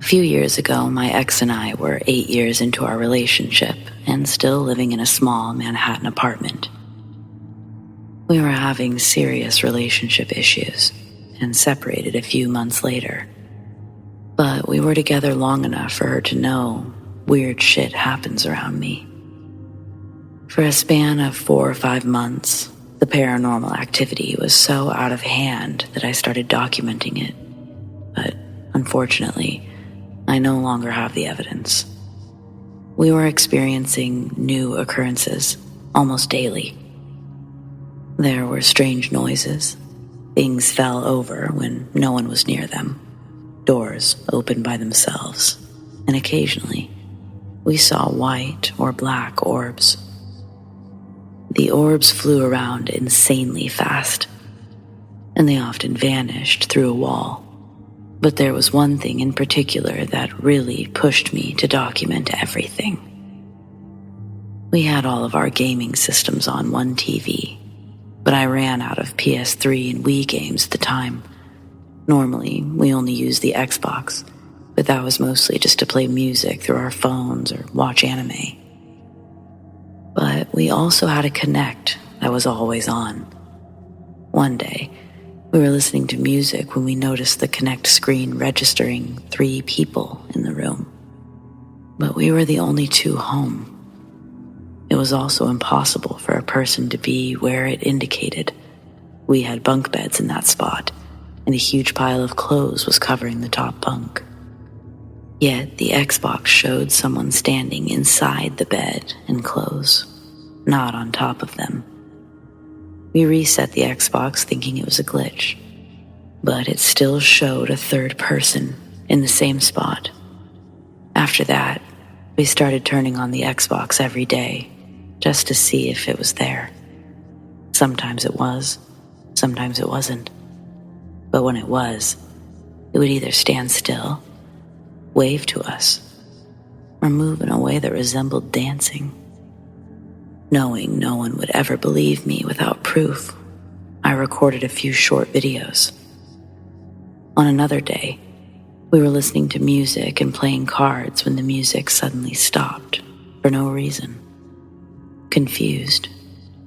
A few years ago, my ex and I were 8 years into our relationship and still living in a small Manhattan apartment. We were having serious relationship issues and separated a few months later. But we were together long enough for her to know weird shit happens around me. For a span of 4 or 5 months, the paranormal activity was so out of hand that I started documenting it. But unfortunately, I no longer have the evidence. We were experiencing new occurrences almost daily. There were strange noises. Things fell over when no one was near them. Doors opened by themselves. And occasionally, we saw white or black orbs. The orbs flew around insanely fast, and they often vanished through a wall. But there was one thing in particular that really pushed me to document everything. We had all of our gaming systems on one TV, but I ran out of PS3 and Wii games at the time. Normally, we only used the Xbox, but that was mostly just to play music through our phones or watch anime. But we also had a Kinect that was always on. One day, we were listening to music when we noticed the Kinect screen registering 3 people in the room. But we were the only 2 home. It was also impossible for a person to be where it indicated. We had bunk beds in that spot, and a huge pile of clothes was covering the top bunk. Yet the Xbox showed someone standing inside the bed and clothes, not on top of them. We reset the Xbox thinking it was a glitch, but it still showed a 3rd person in the same spot. After that, we started turning on the Xbox every day just to see if it was there. Sometimes it was, sometimes it wasn't. But when it was, it would either stand still, wave to us, or move in a way that resembled dancing. Knowing no one would ever believe me without proof, I recorded a few short videos. On another day, we were listening to music and playing cards when the music suddenly stopped for no reason. Confused,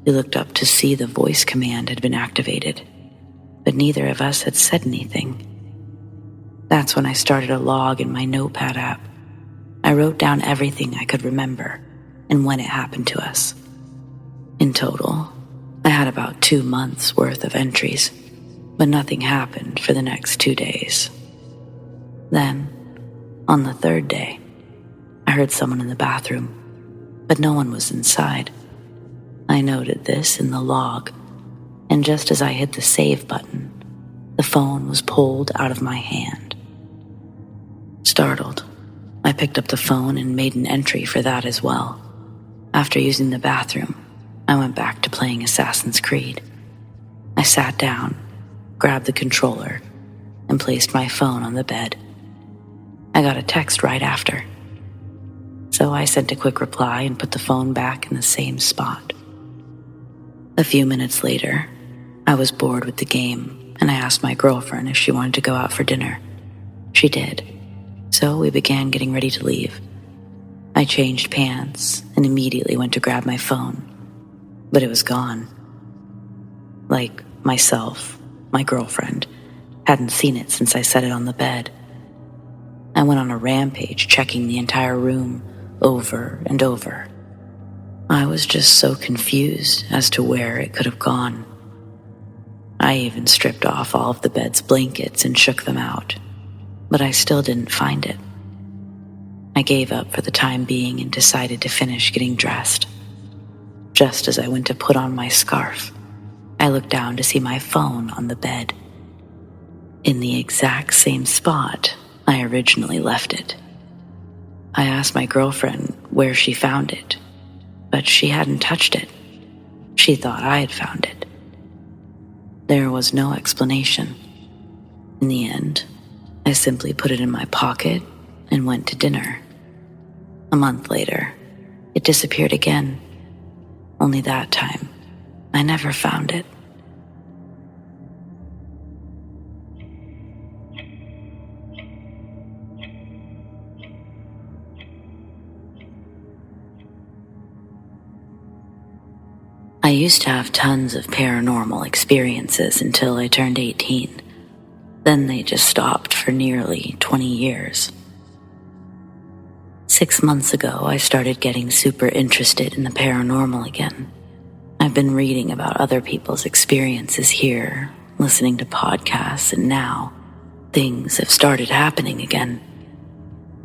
we looked up to see the voice command had been activated, but neither of us had said anything. That's when I started a log in my notepad app. I wrote down everything I could remember and when it happened to us. In total, I had about 2 months worth of entries, but nothing happened for the next 2 days. Then, on the 3rd day, I heard someone in the bathroom, but no one was inside. I noted this in the log, and just as I hit the save button, the phone was pulled out of my hand. Startled, I picked up the phone and made an entry for that as well. After using the bathroom, I went back to playing Assassin's Creed. I sat down, grabbed the controller, and placed my phone on the bed. I got a text right after, so I sent a quick reply and put the phone back in the same spot. A few minutes later, I was bored with the game, and I asked my girlfriend if she wanted to go out for dinner. She did, so we began getting ready to leave. I changed pants and immediately went to grab my phone, but it was gone. Like myself, my girlfriend, hadn't seen it since I set it on the bed. I went on a rampage checking the entire room over and over. I was just so confused as to where it could have gone. I even stripped off all of the bed's blankets and shook them out, but I still didn't find it. I gave up for the time being and decided to finish getting dressed. Just as I went to put on my scarf, I looked down to see my phone on the bed, in the exact same spot I originally left it. I asked my girlfriend where she found it, but she hadn't touched it. She thought I had found it. There was no explanation. In the end, I simply put it in my pocket and went to dinner. A month later, it disappeared again. Only that time, I never found it. I used to have tons of paranormal experiences until I turned 18. Then they just stopped for nearly 20 years. 6 months ago, I started getting super interested in the paranormal again. I've been reading about other people's experiences here, listening to podcasts, and now things have started happening again.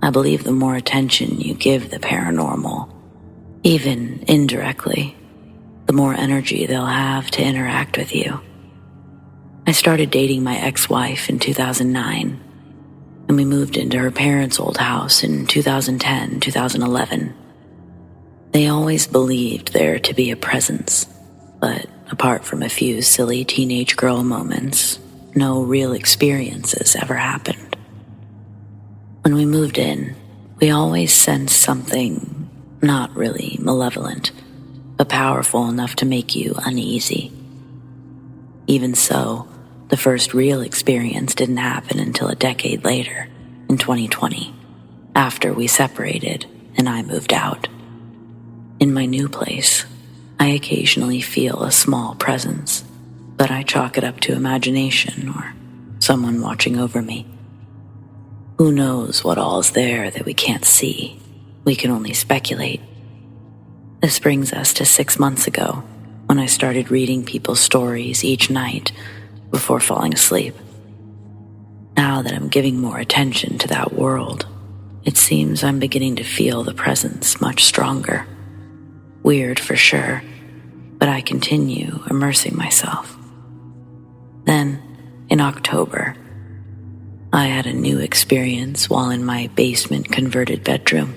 I believe the more attention you give the paranormal, even indirectly, the more energy they'll have to interact with you. I started dating my ex-wife in 2009, and we moved into her parents' old house in 2010, 2011. They always believed there to be a presence, but apart from a few silly teenage girl moments, no real experiences ever happened. When we moved in, we always sensed something not really malevolent, but powerful enough to make you uneasy. Even so, the first real experience didn't happen until a decade later, in 2020, after we separated and I moved out. In my new place, I occasionally feel a small presence, but I chalk it up to imagination or someone watching over me. Who knows what all's there that we can't see? We can only speculate. This brings us to 6 months ago, when I started reading people's stories each night before falling asleep. Now that I'm giving more attention to that world, it seems I'm beginning to feel the presence much stronger. Weird for sure, but I continue immersing myself. Then, in October, I had a new experience while in my basement converted bedroom.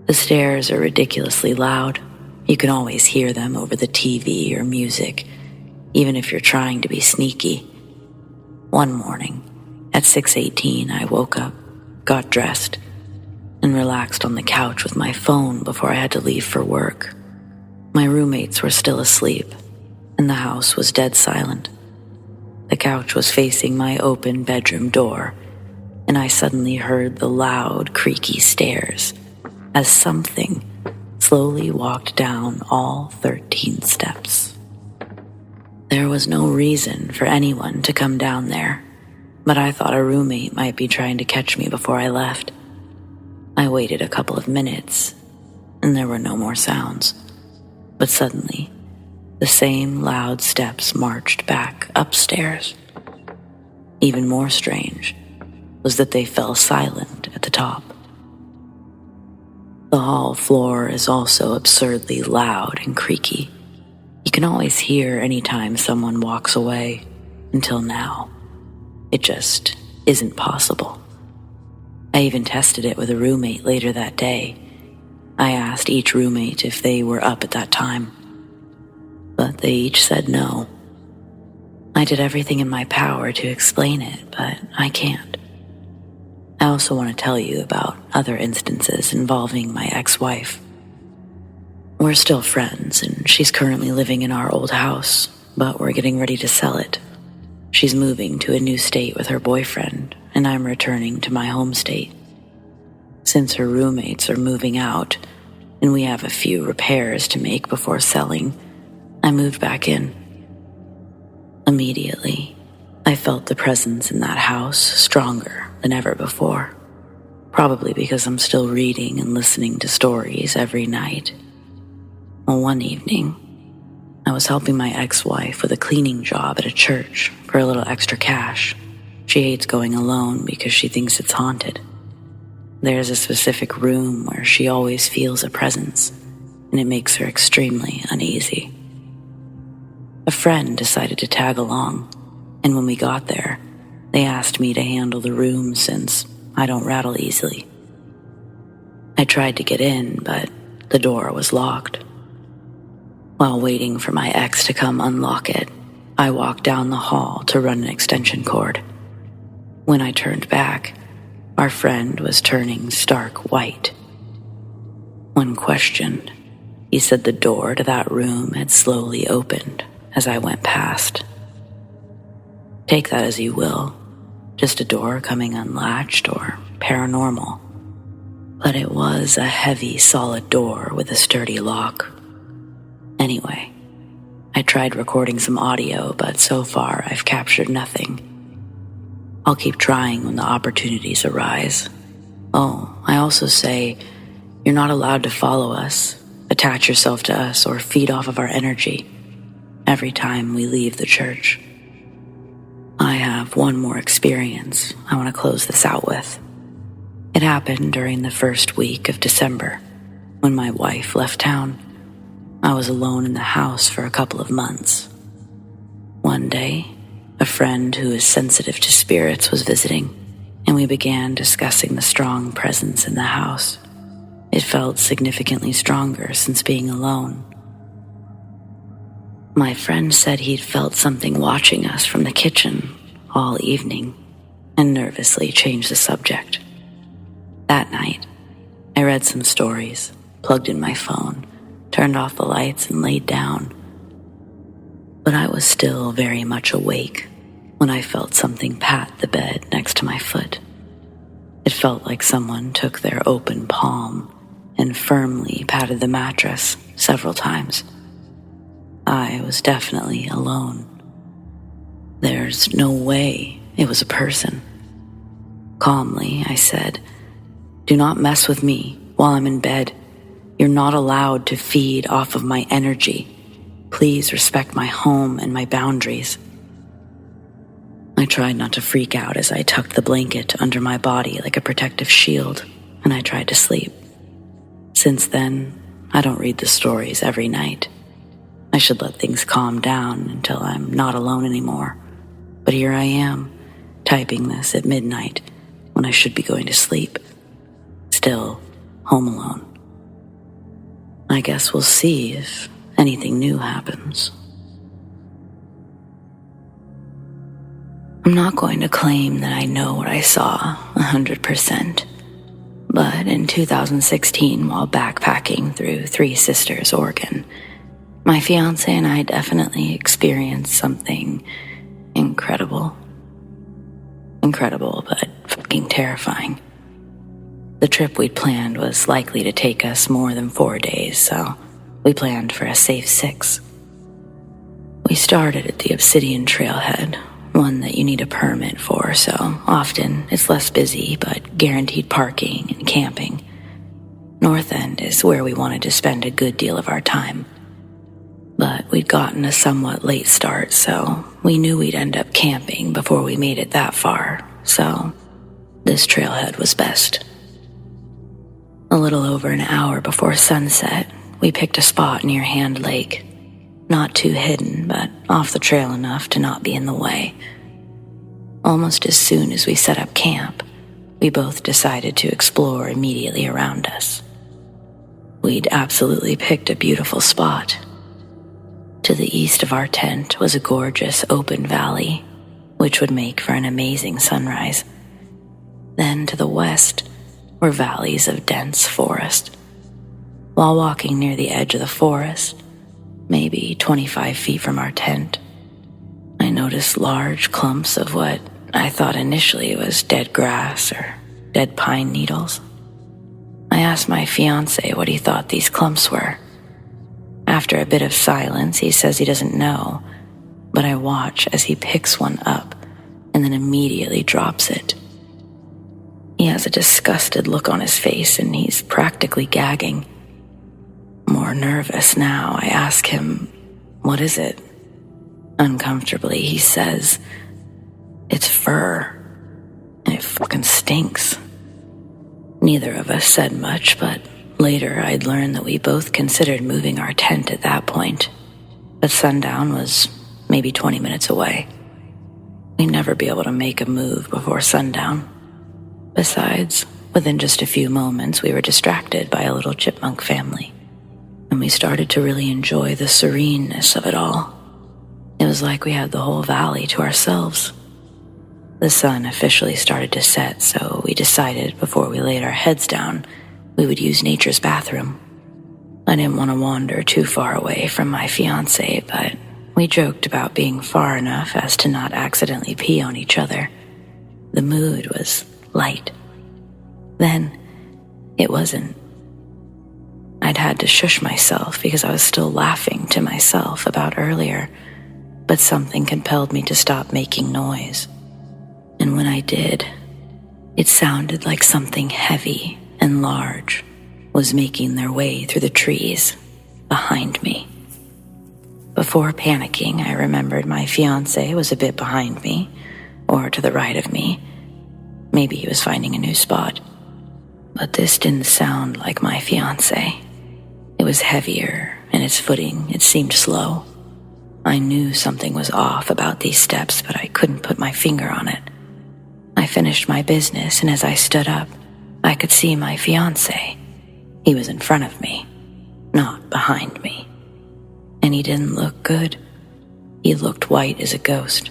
The stairs are ridiculously loud. You can always hear them over the TV or music, even if you're trying to be sneaky. One morning, at 6:18, I woke up, got dressed, and relaxed on the couch with my phone before I had to leave for work. My roommates were still asleep, and the house was dead silent. The couch was facing my open bedroom door, and I suddenly heard the loud, creaky stairs as something slowly walked down all 13 steps. There was no reason for anyone to come down there, but I thought a roommate might be trying to catch me before I left. I waited a couple of minutes, and there were no more sounds. But suddenly, the same loud steps marched back upstairs. Even more strange was that they fell silent at the top. The hall floor is also absurdly loud and creaky. You can always hear any time someone walks away. Until now, it just isn't possible. I even tested it with a roommate later that day. I asked each roommate if they were up at that time, but they each said no. I did everything in my power to explain it, but I can't. I also want to tell you about other instances involving my ex-wife. We're still friends, and she's currently living in our old house, but we're getting ready to sell it. She's moving to a new state with her boyfriend, and I'm returning to my home state. Since her roommates are moving out, and we have a few repairs to make before selling, I moved back in. Immediately, I felt the presence in that house stronger than ever before, probably because I'm still reading and listening to stories every night. Well, one evening, I was helping my ex-wife with a cleaning job at a church for a little extra cash. She hates going alone because she thinks it's haunted. There's a specific room where she always feels a presence, and it makes her extremely uneasy. A friend decided to tag along, and when we got there, they asked me to handle the room since I don't rattle easily. I tried to get in, but the door was locked. While waiting for my ex to come unlock it, I walked down the hall to run an extension cord. When I turned back, our friend was turning stark white. When questioned, he said the door to that room had slowly opened as I went past. Take that as you will, just a door coming unlatched or paranormal. But it was a heavy, solid door with a sturdy lock. Anyway, I tried recording some audio, but so far I've captured nothing. I'll keep trying when the opportunities arise. Oh, I also say, you're not allowed to follow us, attach yourself to us, or feed off of our energy every time we leave the church. I have one more experience I want to close this out with. It happened during the first week of December, when my wife left town. I was alone in the house for a couple of months. One day, a friend who is sensitive to spirits was visiting, and we began discussing the strong presence in the house. It felt significantly stronger since being alone. My friend said he'd felt something watching us from the kitchen all evening, and nervously changed the subject. That night, I read some stories, plugged in my phone, turned off the lights, and laid down. But I was still very much awake when I felt something pat the bed next to my foot. It felt like someone took their open palm and firmly patted the mattress several times. I was definitely alone. There's no way it was a person. Calmly, I said, "Do not mess with me while I'm in bed. You're not allowed to feed off of my energy. Please respect my home and my boundaries." I tried not to freak out as I tucked the blanket under my body like a protective shield, and I tried to sleep. Since then, I don't read the stories every night. I should let things calm down until I'm not alone anymore. But here I am, typing this at midnight when I should be going to sleep. Still home alone. I guess we'll see if anything new happens. I'm not going to claim that I know what I saw 100%, but in 2016, while backpacking through Three Sisters, Oregon, my fiance and I definitely experienced something incredible. Incredible, but fucking terrifying. The trip we'd planned was likely to take us more than 4 days, so we planned for a safe 6. We started at the Obsidian Trailhead, one that you need a permit for, so often it's less busy but guaranteed parking and camping. North End is where we wanted to spend a good deal of our time. But we'd gotten a somewhat late start, so we knew we'd end up camping before we made it that far, so this trailhead was best. A little over an hour before sunset, we picked a spot near Hand Lake. Not too hidden, but off the trail enough to not be in the way. Almost as soon as we set up camp, we both decided to explore immediately around us. We'd absolutely picked a beautiful spot. To the east of our tent was a gorgeous open valley, which would make for an amazing sunrise. Then to the west were valleys of dense forest. While walking near the edge of the forest, maybe 25 feet from our tent, I noticed large clumps of what I thought initially was dead grass or dead pine needles. I asked my fiancé what he thought these clumps were. After a bit of silence, he says he doesn't know, but I watch as he picks one up and then immediately drops it. He has a disgusted look on his face and he's practically gagging. More nervous now, I ask him, "What is it?" Uncomfortably, he says, "It's fur, and it fucking stinks." Neither of us said much, but later I'd learned that we both considered moving our tent at that point, but sundown was maybe 20 minutes away. We'd never be able to make a move before sundown. Besides, within just a few moments, we were distracted by a little chipmunk family, and we started to really enjoy the sereneness of it all. It was like we had the whole valley to ourselves. The sun officially started to set, so we decided before we laid our heads down, we would use nature's bathroom. I didn't want to wander too far away from my fiancé, but we joked about being far enough as to not accidentally pee on each other. The mood was light. Then, it wasn't. I'd had to shush myself because I was still laughing to myself about earlier, but something compelled me to stop making noise. And when I did, it sounded like something heavy and large was making their way through the trees behind me. Before panicking, I remembered my fiancé was a bit behind me, or to the right of me. Maybe he was finding a new spot. But this didn't sound like my fiancé. It was heavier, and its footing, it seemed slow. I knew something was off about these steps, but I couldn't put my finger on it. I finished my business, and as I stood up, I could see my fiancé. He was in front of me, not behind me. And he didn't look good. He looked white as a ghost.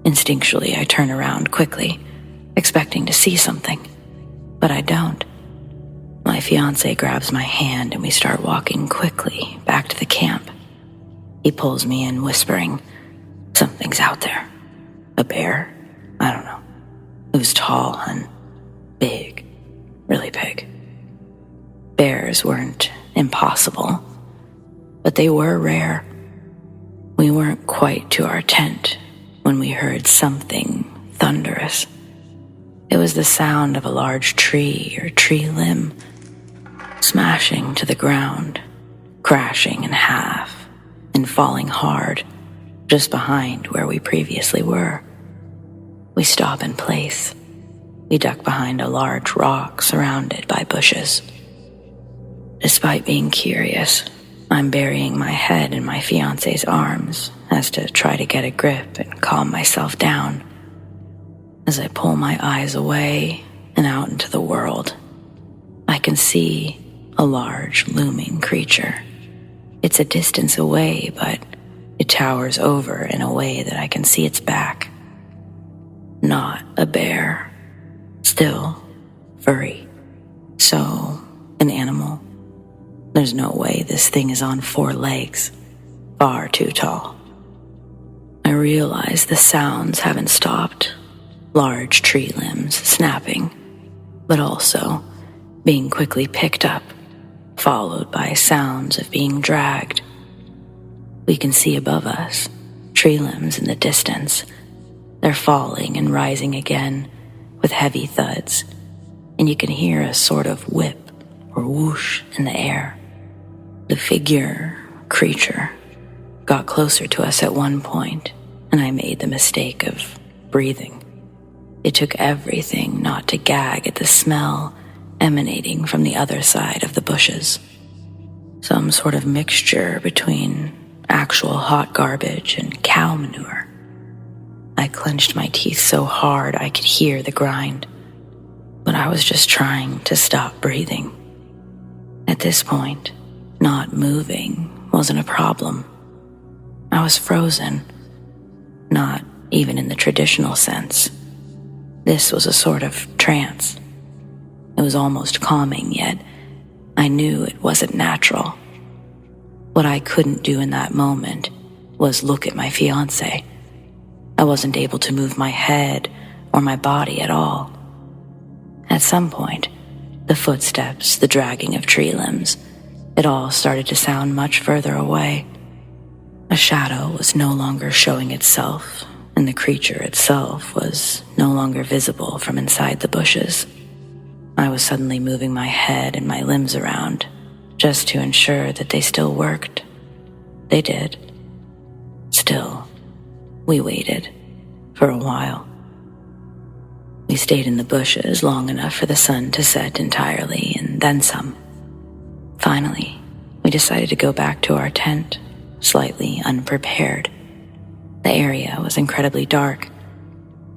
Instinctually, I turn around quickly, expecting to see something, but I don't. My fiancé grabs my hand and we start walking quickly back to the camp. He pulls me in, whispering, "Something's out there. A bear? I don't know. It was tall and big, really big." Bears weren't impossible, but they were rare. We weren't quite to our tent when we heard something thunderous. It was the sound of a large tree or tree limb smashing to the ground, crashing in half, and falling hard just behind where we previously were. We stop in place. We duck behind a large rock surrounded by bushes. Despite being curious, I'm burying my head in my fiancé's arms as to try to get a grip and calm myself down. As I pull my eyes away and out into the world, I can see a large looming creature. It's a distance away, but it towers over in a way that I can see its back. Not a bear. Still furry. So, an animal. There's no way this thing is on 4 legs. Far too tall. I realize the sounds haven't stopped. Large tree limbs snapping, but also being quickly picked up, followed by sounds of being dragged. We can see above us, tree limbs in the distance. They're falling and rising again with heavy thuds, and you can hear a sort of whip or whoosh in the air. The figure, creature, got closer to us at one point, and I made the mistake of breathing. It took everything not to gag at the smell emanating from the other side of the bushes. Some sort of mixture between actual hot garbage and cow manure. I clenched my teeth so hard I could hear the grind, but I was just trying to stop breathing. At this point, not moving wasn't a problem. I was frozen, not even in the traditional sense. This was a sort of trance. It was almost calming, yet I knew it wasn't natural. What I couldn't do in that moment was look at my fiancé. I wasn't able to move my head or my body at all. At some point, the footsteps, the dragging of tree limbs, it all started to sound much further away. A shadow was no longer showing itself, and the creature itself was no longer visible from inside the bushes. I was suddenly moving my head and my limbs around, just to ensure that they still worked. They did. Still, we waited for a while. We stayed in the bushes long enough for the sun to set entirely, and then some. Finally, we decided to go back to our tent, slightly unprepared. The area was incredibly dark,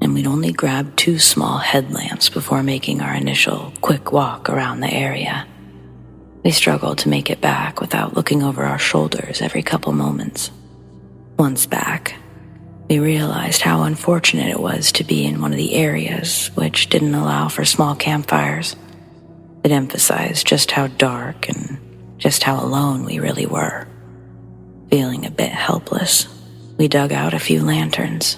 and we'd only grabbed 2 small headlamps before making our initial quick walk around the area. We struggled to make it back without looking over our shoulders every couple moments. Once back, we realized how unfortunate it was to be in one of the areas which didn't allow for small campfires. It emphasized just how dark and just how alone we really were. Feeling a bit helpless, we dug out a few lanterns.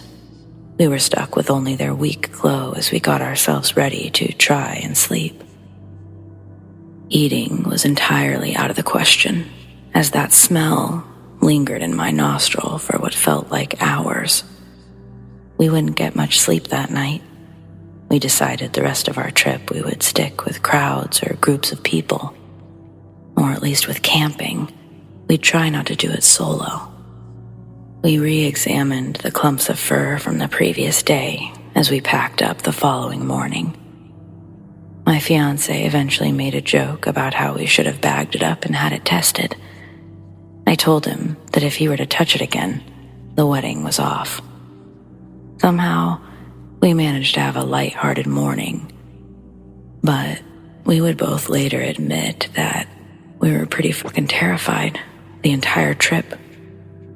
We were stuck with only their weak glow as we got ourselves ready to try and sleep. Eating was entirely out of the question, as that smell lingered in my nostril for what felt like hours. We wouldn't get much sleep that night. We decided the rest of our trip we would stick with crowds or groups of people, or at least with camping. We'd try not to do it solo. We re-examined the clumps of fur from the previous day as we packed up the following morning. My fiancé eventually made a joke about how we should have bagged it up and had it tested. I told him that if he were to touch it again, the wedding was off. Somehow, we managed to have a light-hearted morning, but we would both later admit that we were pretty fucking terrified the entire trip.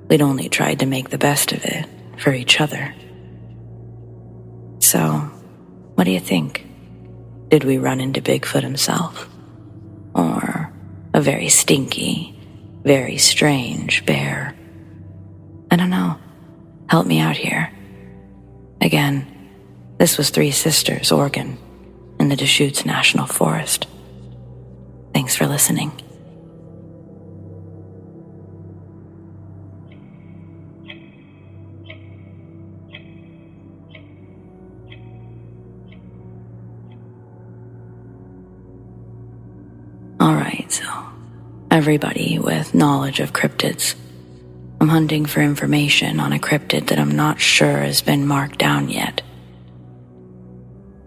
We'd only tried to make the best of it for each other. So, what do you think? Did we run into Bigfoot himself? Or a very stinky, very strange bear? I don't know. Help me out here. Again, this was Three Sisters, Oregon, in the Deschutes National Forest. Thanks for listening. Alright, so everybody with knowledge of cryptids. I'm hunting for information on a cryptid that I'm not sure has been marked down yet.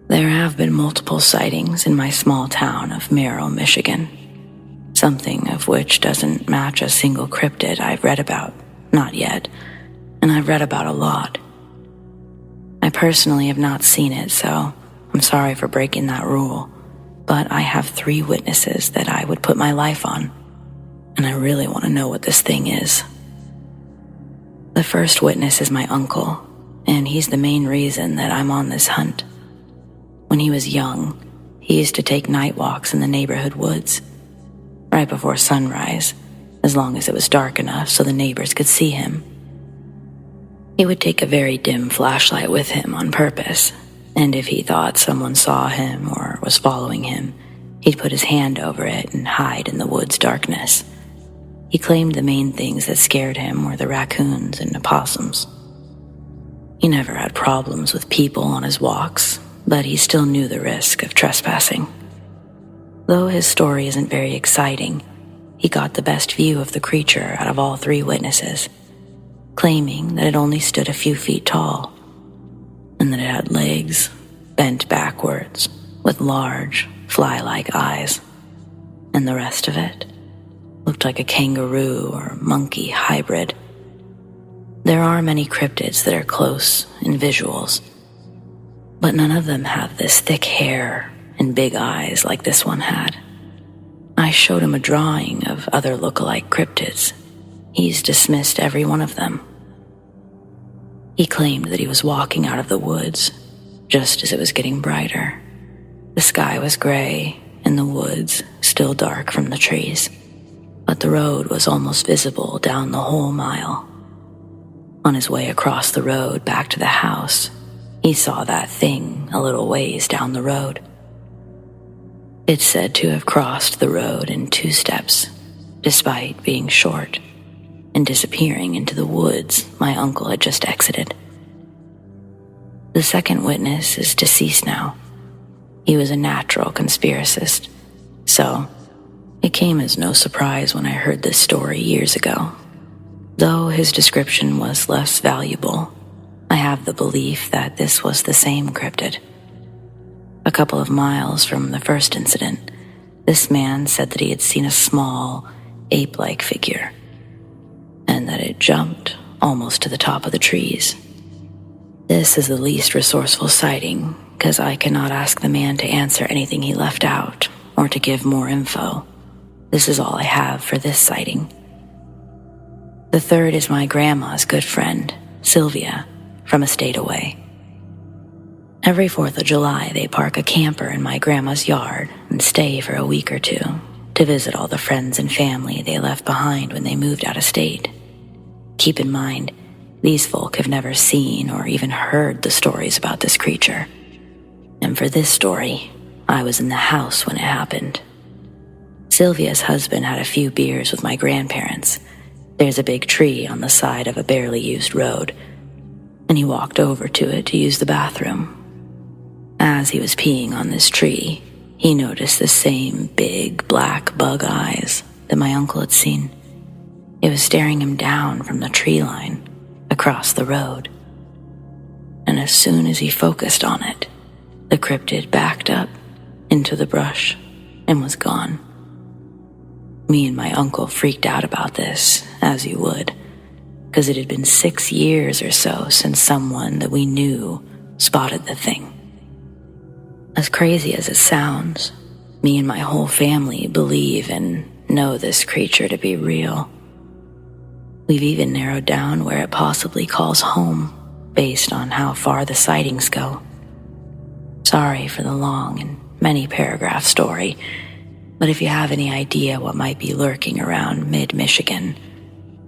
There have been multiple sightings in my small town of Merrill, Michigan, something of which doesn't match a single cryptid I've read about, not yet, and I've read about a lot. I personally have not seen it, so I'm sorry for breaking that rule. But I have 3 witnesses that I would put my life on, and I really want to know what this thing is. The first witness is my uncle, and he's the main reason that I'm on this hunt. When he was young, he used to take night walks in the neighborhood woods, right before sunrise, as long as it was dark enough so the neighbors could see him. He would take a very dim flashlight with him on purpose, and if he thought someone saw him or was following him, he'd put his hand over it and hide in the woods' darkness. He claimed the main things that scared him were the raccoons and opossums. He never had problems with people on his walks, but he still knew the risk of trespassing. Though his story isn't very exciting, he got the best view of the creature out of all 3 witnesses, claiming that it only stood a few feet tall, and that it had legs bent backwards with large, fly-like eyes, and the rest of it looked like a kangaroo or monkey hybrid. There are many cryptids that are close in visuals, but none of them have this thick hair and big eyes like this one had. I showed him a drawing of other look-alike cryptids. He's dismissed every one of them. He claimed that he was walking out of the woods just as it was getting brighter. The sky was gray and the woods still dark from the trees, but the road was almost visible down the whole mile. On his way across the road back to the house, he saw that thing a little ways down the road. It's said to have crossed the road in 2 steps, despite being short, and disappearing into the woods my uncle had just exited. The second witness is deceased now. He was a natural conspiracist, so it came as no surprise when I heard this story years ago. Though his description was less valuable, I have the belief that this was the same cryptid. A couple of miles from the first incident, this man said that he had seen a small, ape-like figure, and that it jumped almost to the top of the trees. This is the least resourceful sighting, because I cannot ask the man to answer anything he left out, or to give more info. This is all I have for this sighting. The third is my grandma's good friend, Sylvia, from a state away. Every 4th of July, they park a camper in my grandma's yard and stay for a week or 2 to visit all the friends and family they left behind when they moved out of state. Keep in mind, these folk have never seen or even heard the stories about this creature. And for this story, I was in the house when it happened. Sylvia's husband had a few beers with my grandparents. There's a big tree on the side of a barely used road, and he walked over to it to use the bathroom. As he was peeing on this tree, he noticed the same big black bug eyes that my uncle had seen. It was staring him down from the tree line across the road. And as soon as he focused on it, the cryptid backed up into the brush and was gone. Me and my uncle freaked out about this, as you would, because it had been 6 years or so since someone that we knew spotted the thing. As crazy as it sounds, me and my whole family believe and know this creature to be real. We've even narrowed down where it possibly calls home based on how far the sightings go. Sorry for the long and many paragraph story, but if you have any idea what might be lurking around mid-Michigan,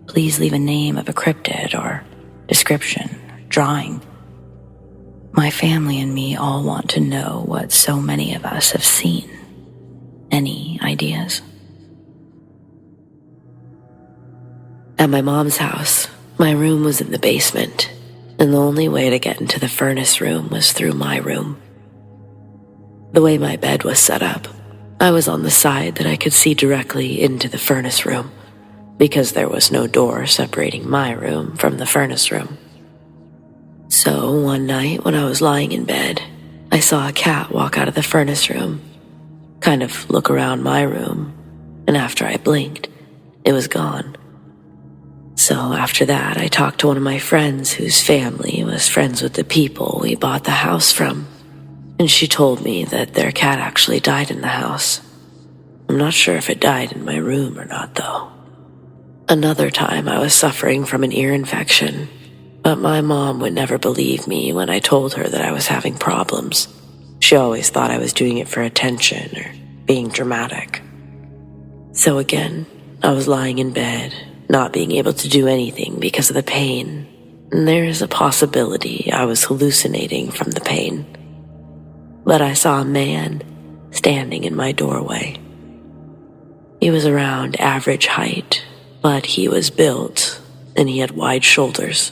please leave a name of a cryptid or description or drawing. My family and me all want to know what so many of us have seen. Any ideas? At my mom's house, my room was in the basement, and the only way to get into the furnace room was through my room. The way my bed was set up, I was on the side that I could see directly into the furnace room, because there was no door separating my room from the furnace room. So one night when I was lying in bed, I saw a cat walk out of the furnace room, kind of look around my room, and after I blinked, it was gone. So after that, I talked to one of my friends whose family was friends with the people we bought the house from, and she told me that their cat actually died in the house. I'm not sure if it died in my room or not, though. Another time I was suffering from an ear infection, but my mom would never believe me when I told her that I was having problems. She always thought I was doing it for attention or being dramatic. So again, I was lying in bed, not being able to do anything because of the pain, and there is a possibility I was hallucinating from the pain. But I saw a man standing in my doorway. He was around average height, but he was built and he had wide shoulders.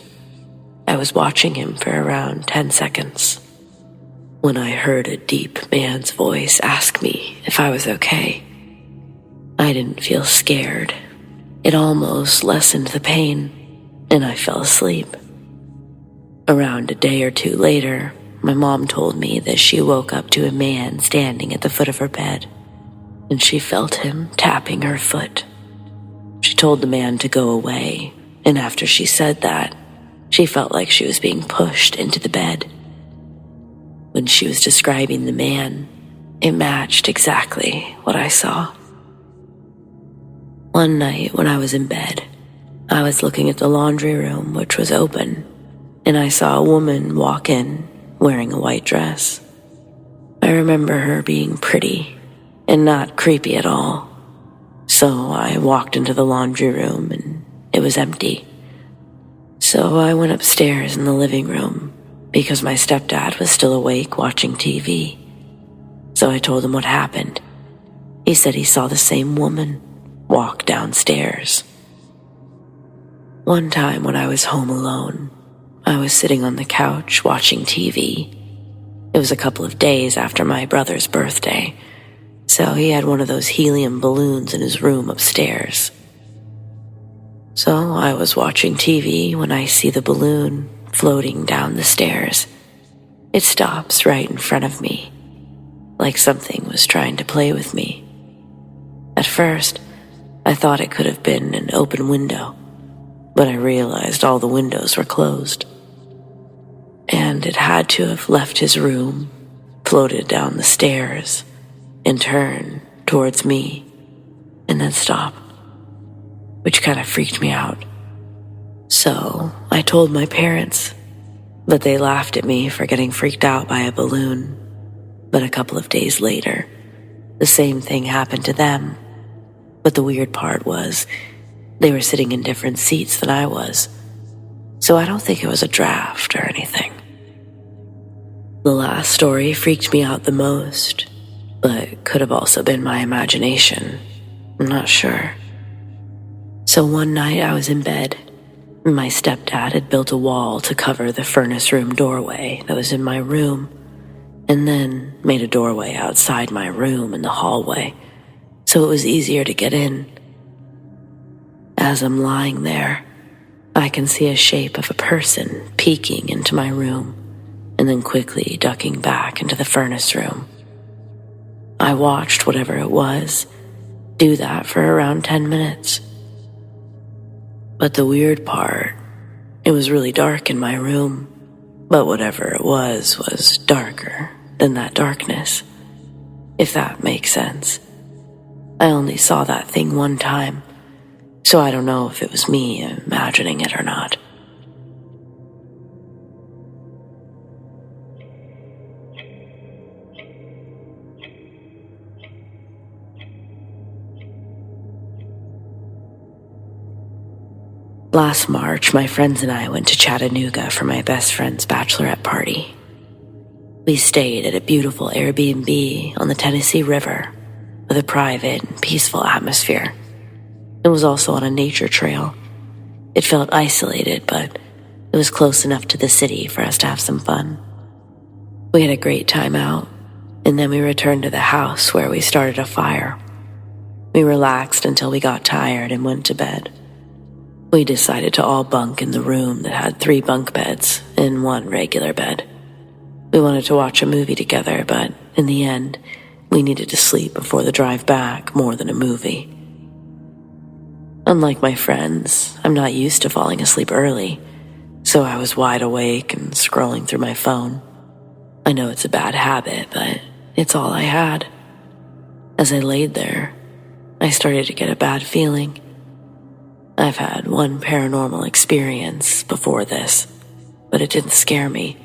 I was watching him for around 10 seconds when I heard a deep man's voice ask me if I was okay. I didn't feel scared. It almost lessened the pain, and I fell asleep. Around a day or two later, my mom told me that she woke up to a man standing at the foot of her bed, and she felt him tapping her foot. She told the man to go away, and after she said that, she felt like she was being pushed into the bed. When she was describing the man, it matched exactly what I saw. One night when I was in bed, I was looking at the laundry room, which was open, and I saw a woman walk in wearing a white dress. I remember her being pretty and not creepy at all. So I walked into the laundry room and it was empty. So I went upstairs in the living room because my stepdad was still awake watching TV. So I told him what happened. He said he saw the same woman walk downstairs. One time when I was home alone, I was sitting on the couch watching TV. It was a couple of days after my brother's birthday, so he had one of those helium balloons in his room upstairs. So I was watching TV when I see the balloon floating down the stairs. It stops right in front of me, like something was trying to play with me. At first, I thought it could have been an open window, but I realized all the windows were closed. And it had to have left his room, floated down the stairs, and turned towards me, and then stop, which kind of freaked me out. So I told my parents, but they laughed at me for getting freaked out by a balloon. But a couple of days later, the same thing happened to them, But the weird part was, they were sitting in different seats than I was, so I don't think it was a draft or anything. The last story freaked me out the most, but could have also been my imagination. I'm not sure. So one night I was in bed, and my stepdad had built a wall to cover the furnace room doorway that was in my room, and then made a doorway outside my room in the hallway, so it was easier to get in. As I'm lying there, I can see a shape of a person peeking into my room and then quickly ducking back into the furnace room. I watched whatever it was do that for around 10 minutes. But the weird part, it was really dark in my room, but whatever it was darker than that darkness, if that makes sense. I only saw that thing one time, so I don't know if it was me imagining it or not. Last March, my friends and I went to Chattanooga for my best friend's bachelorette party. We stayed at a beautiful Airbnb on the Tennessee River with a private and peaceful atmosphere. It was also on a nature trail. It felt isolated, but it was close enough to the city for us to have some fun. We had a great time out, and then we returned to the house where we started a fire. We relaxed until we got tired and went to bed. We decided to all bunk in the room that had 3 bunk beds and 1 regular bed. We wanted to watch a movie together, but in the end, we needed to sleep before the drive back more than a movie. Unlike my friends, I'm not used to falling asleep early, so I was wide awake and scrolling through my phone. I know it's a bad habit, but it's all I had. As I laid there, I started to get a bad feeling. I've had one paranormal experience before this, but it didn't scare me.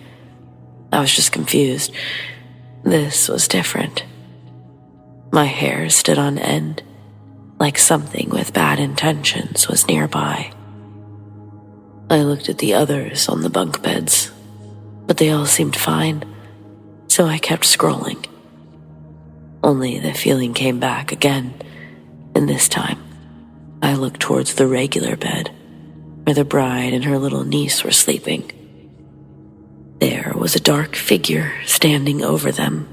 I was just confused. This was different. My hair stood on end, like something with bad intentions was nearby. I looked at the others on the bunk beds, but they all seemed fine, so I kept scrolling. Only the feeling came back again, and this time, I looked towards the regular bed, where the bride and her little niece were sleeping. There was a dark figure standing over them,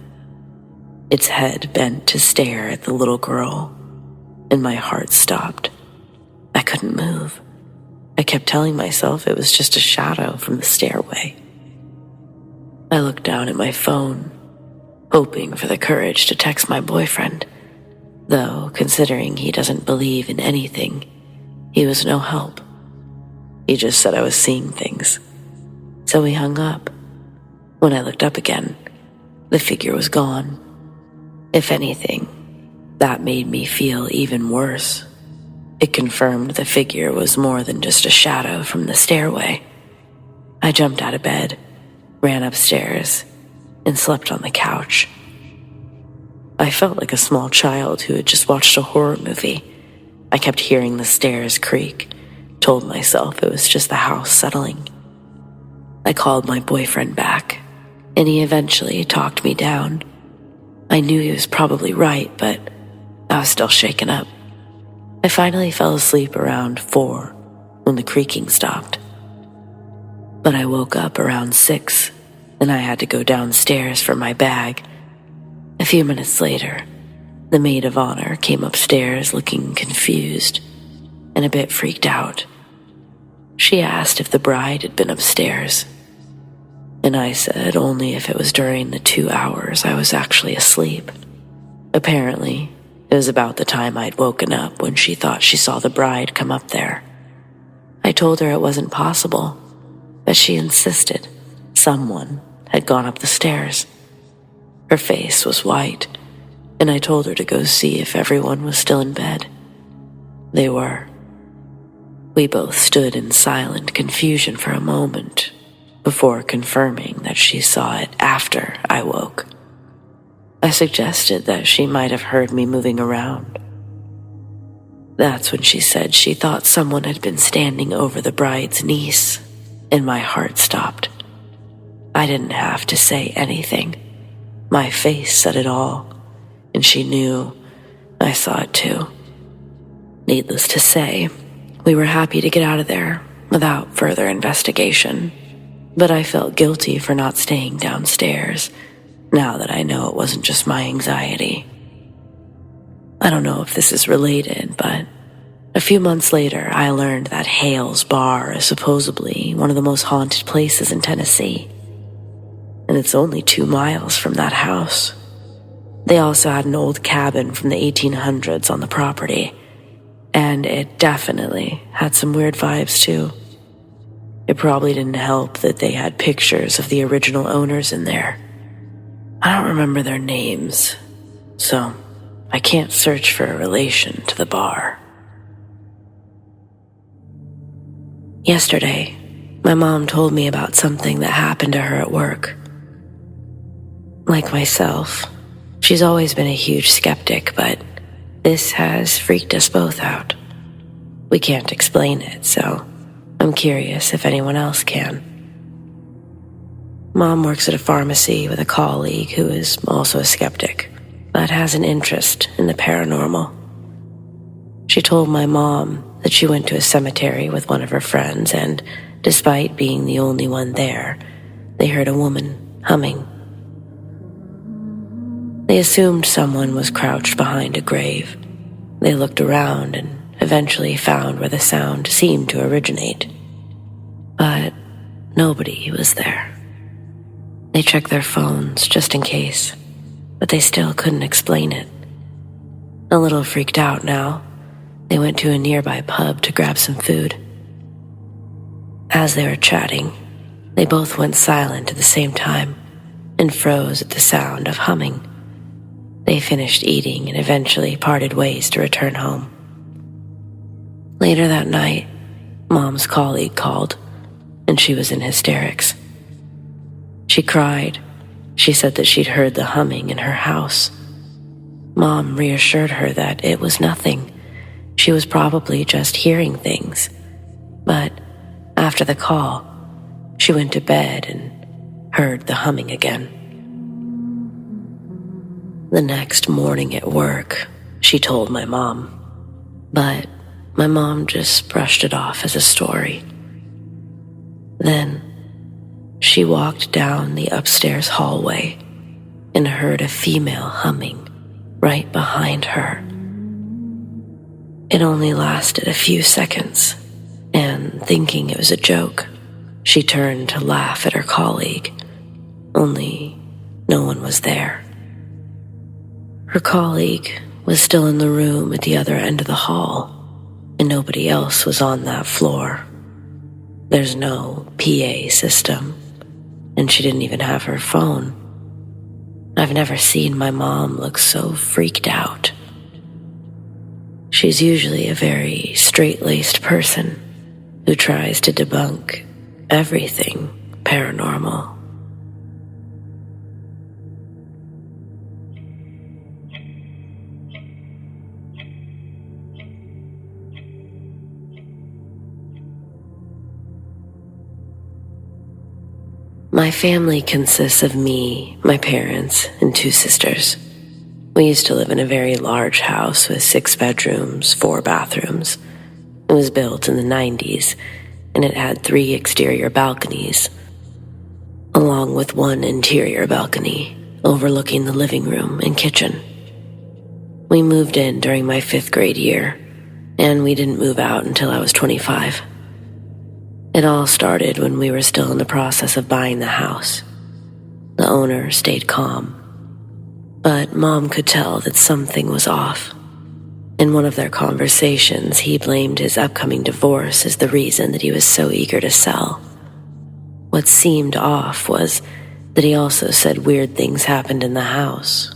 its head bent to stare at the little girl, and my heart stopped. I couldn't move. I kept telling myself it was just a shadow from the stairway. I looked down at my phone, hoping for the courage to text my boyfriend. Though, considering he doesn't believe in anything, he was no help. He just said I was seeing things. So we hung up. When I looked up again, the figure was gone. If anything, that made me feel even worse. It confirmed the figure was more than just a shadow from the stairway. I jumped out of bed, ran upstairs, and slept on the couch. I felt like a small child who had just watched a horror movie. I kept hearing the stairs creak, told myself it was just the house settling. I called my boyfriend back, and he eventually talked me down. I knew he was probably right, but I was still shaken up. I finally fell asleep around 4 when the creaking stopped. But I woke up around 6, and I had to go downstairs for my bag. A few minutes later, the maid of honor came upstairs looking confused and a bit freaked out. She asked if the bride had been upstairs, and I said only if it was during the 2 hours I was actually asleep. Apparently, it was about the time I'd woken up when she thought she saw the bride come up there. I told her it wasn't possible, but she insisted someone had gone up the stairs. Her face was white, and I told her to go see if everyone was still in bed. They were. We both stood in silent confusion for a moment before confirming that she saw it after I woke. I suggested that she might have heard me moving around. That's when she said she thought someone had been standing over the bride's niece, and my heart stopped. I didn't have to say anything. My face said it all, and she knew I saw it too. Needless to say, we were happy to get out of there without further investigation, but I felt guilty for not staying downstairs, now that I know it wasn't just my anxiety. I don't know if this is related, but a few months later, I learned that Hale's Bar is supposedly one of the most haunted places in Tennessee, and it's only 2 miles from that house. They also had an old cabin from the 1800s on the property, and it definitely had some weird vibes too. It probably didn't help that they had pictures of the original owners in there. I don't remember their names, so I can't search for a relation to the bar. Yesterday, my mom told me about something that happened to her at work. Like myself, she's always been a huge skeptic, but this has freaked us both out. We can't explain it, so I'm curious if anyone else can. Mom works at a pharmacy with a colleague who is also a skeptic, but has an interest in the paranormal. She told my mom that she went to a cemetery with one of her friends, and despite being the only one there, they heard a woman humming. They assumed someone was crouched behind a grave. They looked around and eventually found where the sound seemed to originate. But nobody was there. They checked their phones just in case, but they still couldn't explain it. A little freaked out now, they went to a nearby pub to grab some food. As they were chatting, they both went silent at the same time and froze at the sound of humming. They finished eating and eventually parted ways to return home. Later that night, Mom's colleague called, and she was in hysterics. She cried. She said that she'd heard the humming in her house. Mom reassured her that it was nothing. She was probably just hearing things. But after the call, she went to bed and heard the humming again. The next morning at work, she told my mom, but my mom just brushed it off as a story. Then she walked down the upstairs hallway and heard a female humming right behind her. It only lasted a few seconds, and thinking it was a joke, she turned to laugh at her colleague, only no one was there. Her colleague was still in the room at the other end of the hall, and nobody else was on that floor. There's no PA system, and she didn't even have her phone. I've never seen my mom look so freaked out. She's usually a very straight-laced person who tries to debunk everything paranormal. My family consists of me, my parents, and 2 sisters. We used to live in a very large house with 6 bedrooms, 4 bathrooms. It was built in the 90s, and it had 3 exterior balconies, along with 1 interior balcony overlooking the living room and kitchen. We moved in during my 5th grade year, and we didn't move out until I was 25. It all started when we were still in the process of buying the house. The owner stayed calm, but Mom could tell that something was off. In one of their conversations, he blamed his upcoming divorce as the reason that he was so eager to sell. What seemed off was that he also said weird things happened in the house,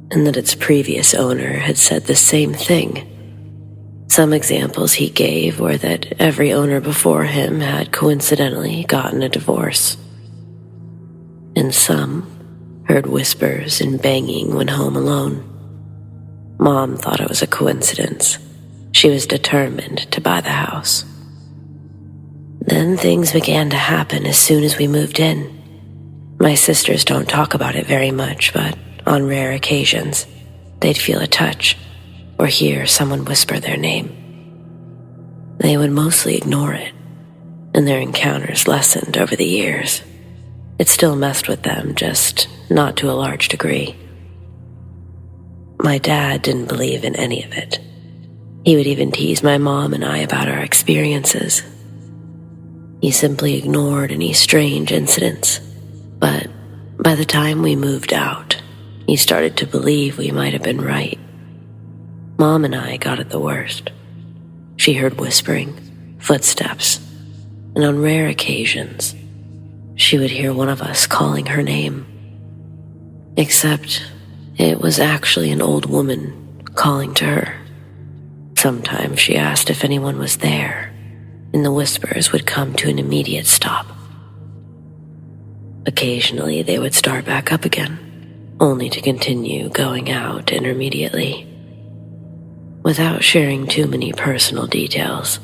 and that its previous owner had said the same thing. Some examples he gave were that every owner before him had coincidentally gotten a divorce, and some heard whispers and banging when home alone. Mom thought it was a coincidence, She was determined to buy the house. Then things began to happen as soon as we moved in. My sisters don't talk about it very much, but on rare occasions, they'd feel a touch or hear someone whisper their name. They would mostly ignore it, and their encounters lessened over the years. It still messed with them, just not to a large degree. My dad didn't believe in any of it. He would even tease my mom and I about our experiences. He simply ignored any strange incidents, but by the time we moved out, he started to believe we might have been right. Mom and I got it the worst. She heard whispering, footsteps, and on rare occasions, she would hear one of us calling her name. Except it was actually an old woman calling to her. Sometimes she asked if anyone was there, and the whispers would come to an immediate stop. Occasionally, they would start back up again, only to continue going out intermediately. Without sharing too many personal details,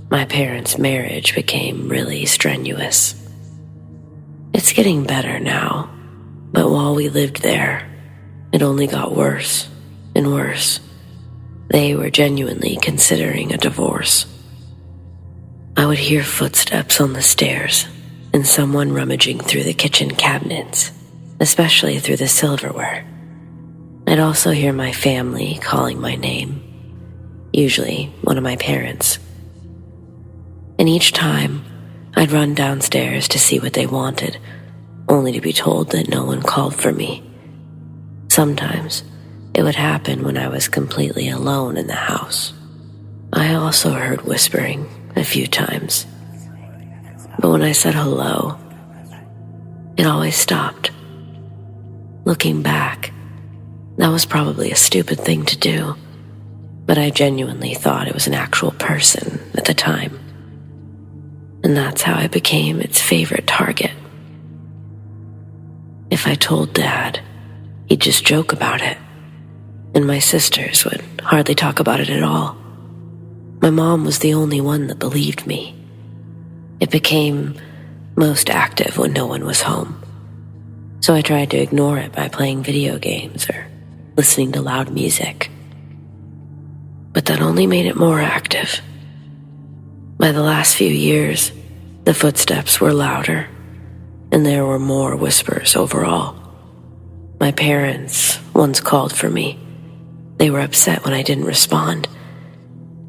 my parents' marriage became really strenuous. It's getting better now, but while we lived there, it only got worse and worse. They were genuinely considering a divorce. I would hear footsteps on the stairs and someone rummaging through the kitchen cabinets, especially through the silverware. I'd also hear my family calling my name, usually one of my parents. And each time, I'd run downstairs to see what they wanted, only to be told that no one called for me. Sometimes, it would happen when I was completely alone in the house. I also heard whispering a few times, but when I said hello, it always stopped. Looking back, that was probably a stupid thing to do, but I genuinely thought it was an actual person at the time. And that's how I became its favorite target. If I told Dad, he'd just joke about it, and my sisters would hardly talk about it at all. My mom was the only one that believed me. It became most active when no one was home, so I tried to ignore it by playing video games or listening to loud music. But that only made it more active. By the last few years, the footsteps were louder, and there were more whispers overall. My parents once called for me. They were upset when I didn't respond.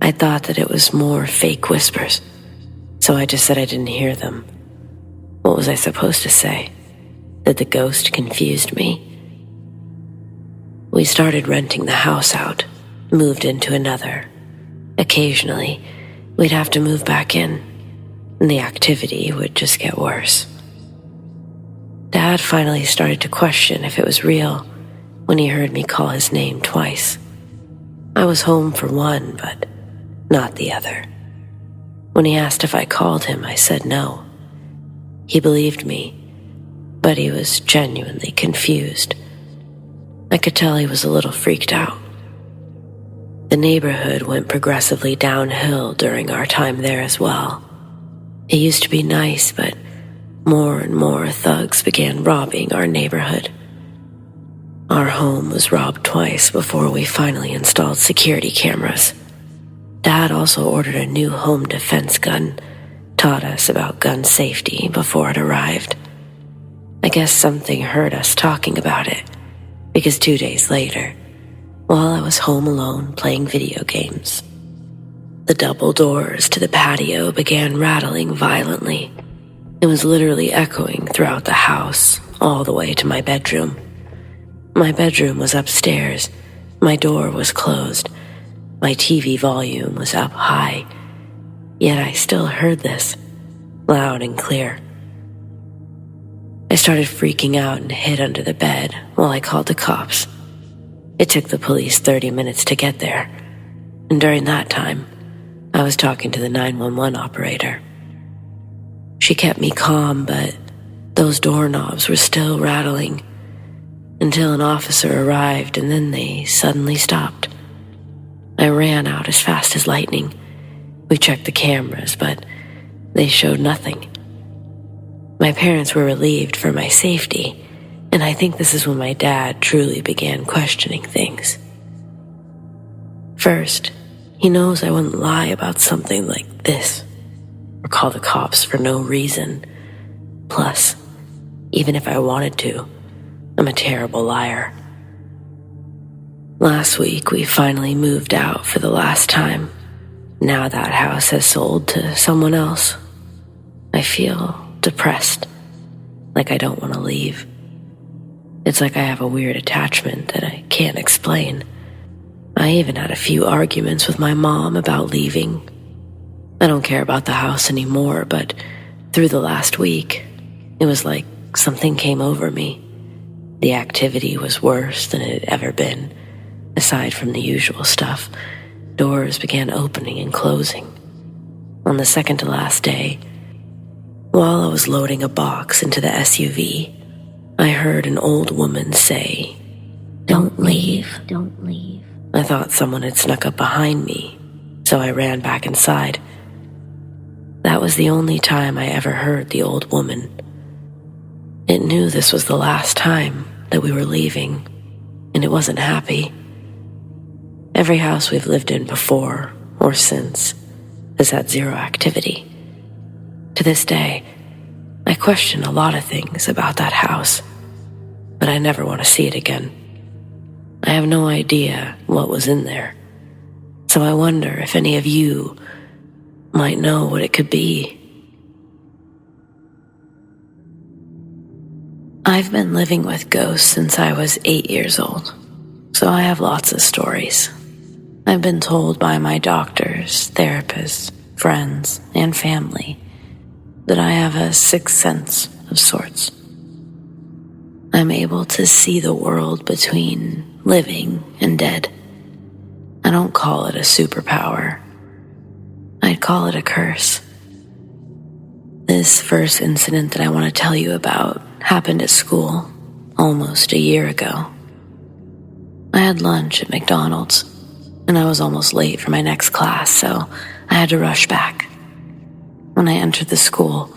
I thought that it was more fake whispers, so I just said I didn't hear them. What was I supposed to say? That the ghost confused me? We started renting the house out, moved into another. Occasionally, we'd have to move back in, and the activity would just get worse. Dad finally started to question if it was real when he heard me call his name twice. I was home for one, but not the other. When he asked if I called him, I said no. He believed me, but he was genuinely confused. I could tell he was a little freaked out. The neighborhood went progressively downhill during our time there as well. It used to be nice, but more and more thugs began robbing our neighborhood. Our home was robbed twice before we finally installed security cameras. Dad also ordered a new home defense gun, taught us about gun safety before it arrived. I guess something hurt us talking about it, because 2 days later, while I was home alone playing video games, the double doors to the patio began rattling violently. It was literally echoing throughout the house, all the way to my bedroom. My bedroom was upstairs. My door was closed. My TV volume was up high. Yet I still heard this, loud and clear. I started freaking out and hid under the bed while I called the cops. It took the police 30 minutes to get there, and during that time, I was talking to the 911 operator. She kept me calm, but those doorknobs were still rattling until an officer arrived, and then they suddenly stopped. I ran out as fast as lightning. We checked the cameras, but they showed nothing. My parents were relieved for my safety, and I think this is when my dad truly began questioning things. First, he knows I wouldn't lie about something like this, or call the cops for no reason. Plus, even if I wanted to, I'm a terrible liar. Last week, we finally moved out for the last time. Now that house has sold to someone else. I feel depressed, like I don't want to leave. It's like I have a weird attachment that I can't explain. I even had a few arguments with my mom about leaving. I don't care about the house anymore, but through the last week, it was like something came over me. The activity was worse than it had ever been. Aside from the usual stuff, doors began opening and closing. On the second to last day, while I was loading a box into the SUV, I heard an old woman say, "Don't leave, don't leave." I thought someone had snuck up behind me, so I ran back inside. That was the only time I ever heard the old woman. It knew this was the last time that we were leaving, and it wasn't happy. Every house we've lived in before or since has had zero activity. To this day, I question a lot of things about that house, but I never want to see it again. I have no idea what was in there, so I wonder if any of you might know what it could be. I've been living with ghosts since I was 8 years old, so I have lots of stories. I've been told by my doctors, therapists, friends, and family that I have a sixth sense of sorts. I'm able to see the world between living and dead. I don't call it a superpower. I'd call it a curse. This first incident that I want to tell you about happened at school almost a year ago. I had lunch at McDonald's, and I was almost late for my next class, so I had to rush back. When I entered the school,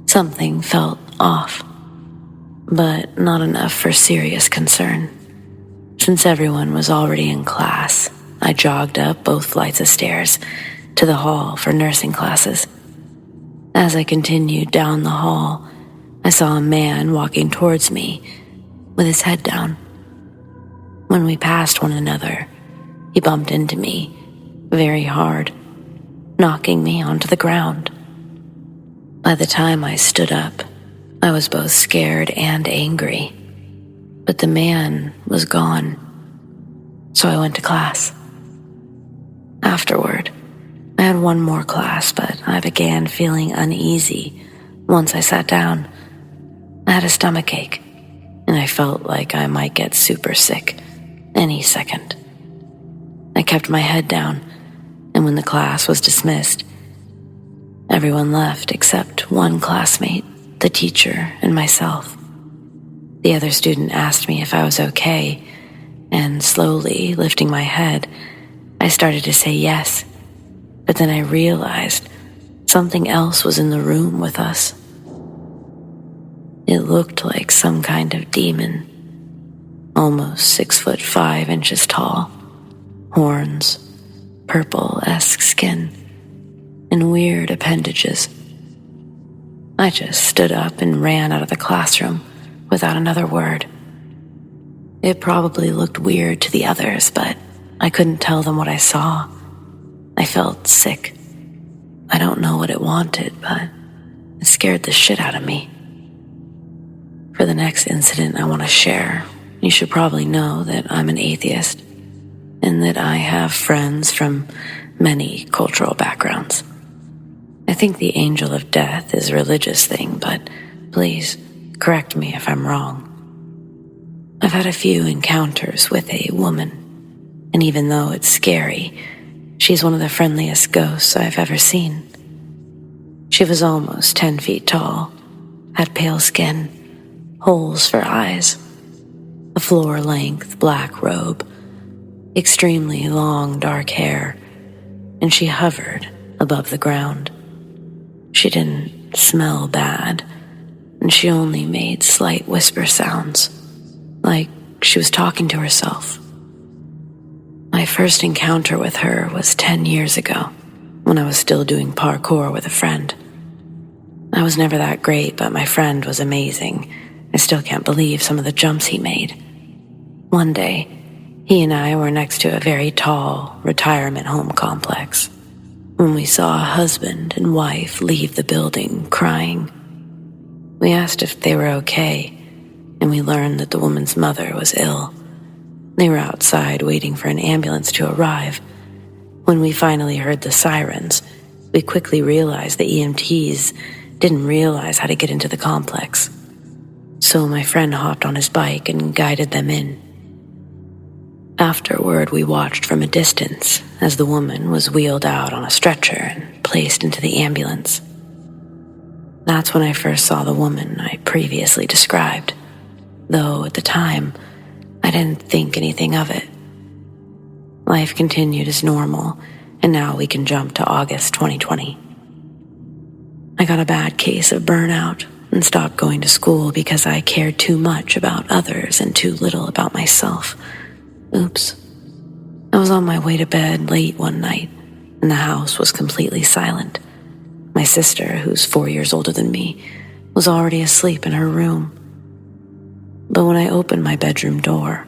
something felt off, but not enough for serious concern. Since everyone was already in class, I jogged up both flights of stairs to the hall for nursing classes. As I continued down the hall, I saw a man walking towards me with his head down. When we passed one another, he bumped into me very hard, knocking me onto the ground. By the time I stood up, I was both scared and angry, but the man was gone, so I went to class. Afterward, I had one more class, but I began feeling uneasy once I sat down. I had a stomachache, and I felt like I might get super sick any second. I kept my head down, and when the class was dismissed, everyone left except one classmate, the teacher, and myself. The other student asked me if I was okay, and slowly lifting my head, I started to say yes, but then I realized something else was in the room with us. It looked like some kind of demon, almost 6'5" tall, horns, purple-esque skin, and weird appendages. I just stood up and ran out of the classroom without another word. It probably looked weird to the others, but I couldn't tell them what I saw. I felt sick. I don't know what it wanted, but it scared the shit out of me. For the next incident I want to share, you should probably know that I'm an atheist and that I have friends from many cultural backgrounds. I think the angel of death is a religious thing, but please correct me if I'm wrong. I've had a few encounters with a woman, and even though it's scary, she's one of the friendliest ghosts I've ever seen. She was almost 10 feet tall, had pale skin, holes for eyes, a floor-length black robe, extremely long dark hair, and she hovered above the ground. She didn't smell bad, and she only made slight whisper sounds, like she was talking to herself. My first encounter with her was 10 years ago, when I was still doing parkour with a friend. I was never that great, but my friend was amazing. I still can't believe some of the jumps he made. One day, he and I were next to a very tall retirement home complex when we saw a husband and wife leave the building crying. We asked if they were okay, and we learned that the woman's mother was ill. They were outside waiting for an ambulance to arrive. When we finally heard the sirens, we quickly realized the EMTs didn't realize how to get into the complex. So my friend hopped on his bike and guided them in. Afterward, we watched from a distance as the woman was wheeled out on a stretcher and placed into the ambulance. That's when I first saw the woman I previously described, though at the time, I didn't think anything of it. Life continued as normal, and now we can jump to August 2020. I got a bad case of burnout and stopped going to school because I cared too much about others and too little about myself. Oops. I was on my way to bed late one night, and the house was completely silent. My sister, who's 4 years older than me, was already asleep in her room. But when I opened my bedroom door,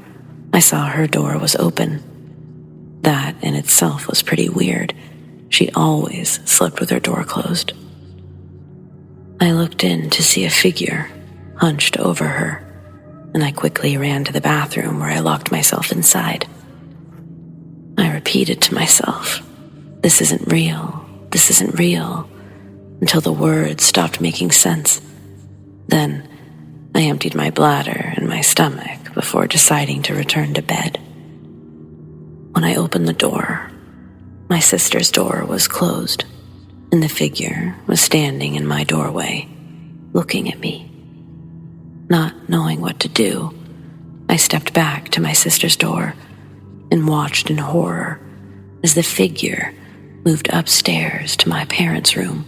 I saw her door was open. That in itself was pretty weird. She always slept with her door closed. I looked in to see a figure hunched over her, and I quickly ran to the bathroom where I locked myself inside. I repeated to myself, "This isn't real, this isn't real," until the words stopped making sense. Then I emptied my bladder and my stomach before deciding to return to bed. When I opened the door, my sister's door was closed, and the figure was standing in my doorway, looking at me. Not knowing what to do, I stepped back to my sister's door and watched in horror as the figure moved upstairs to my parents' room.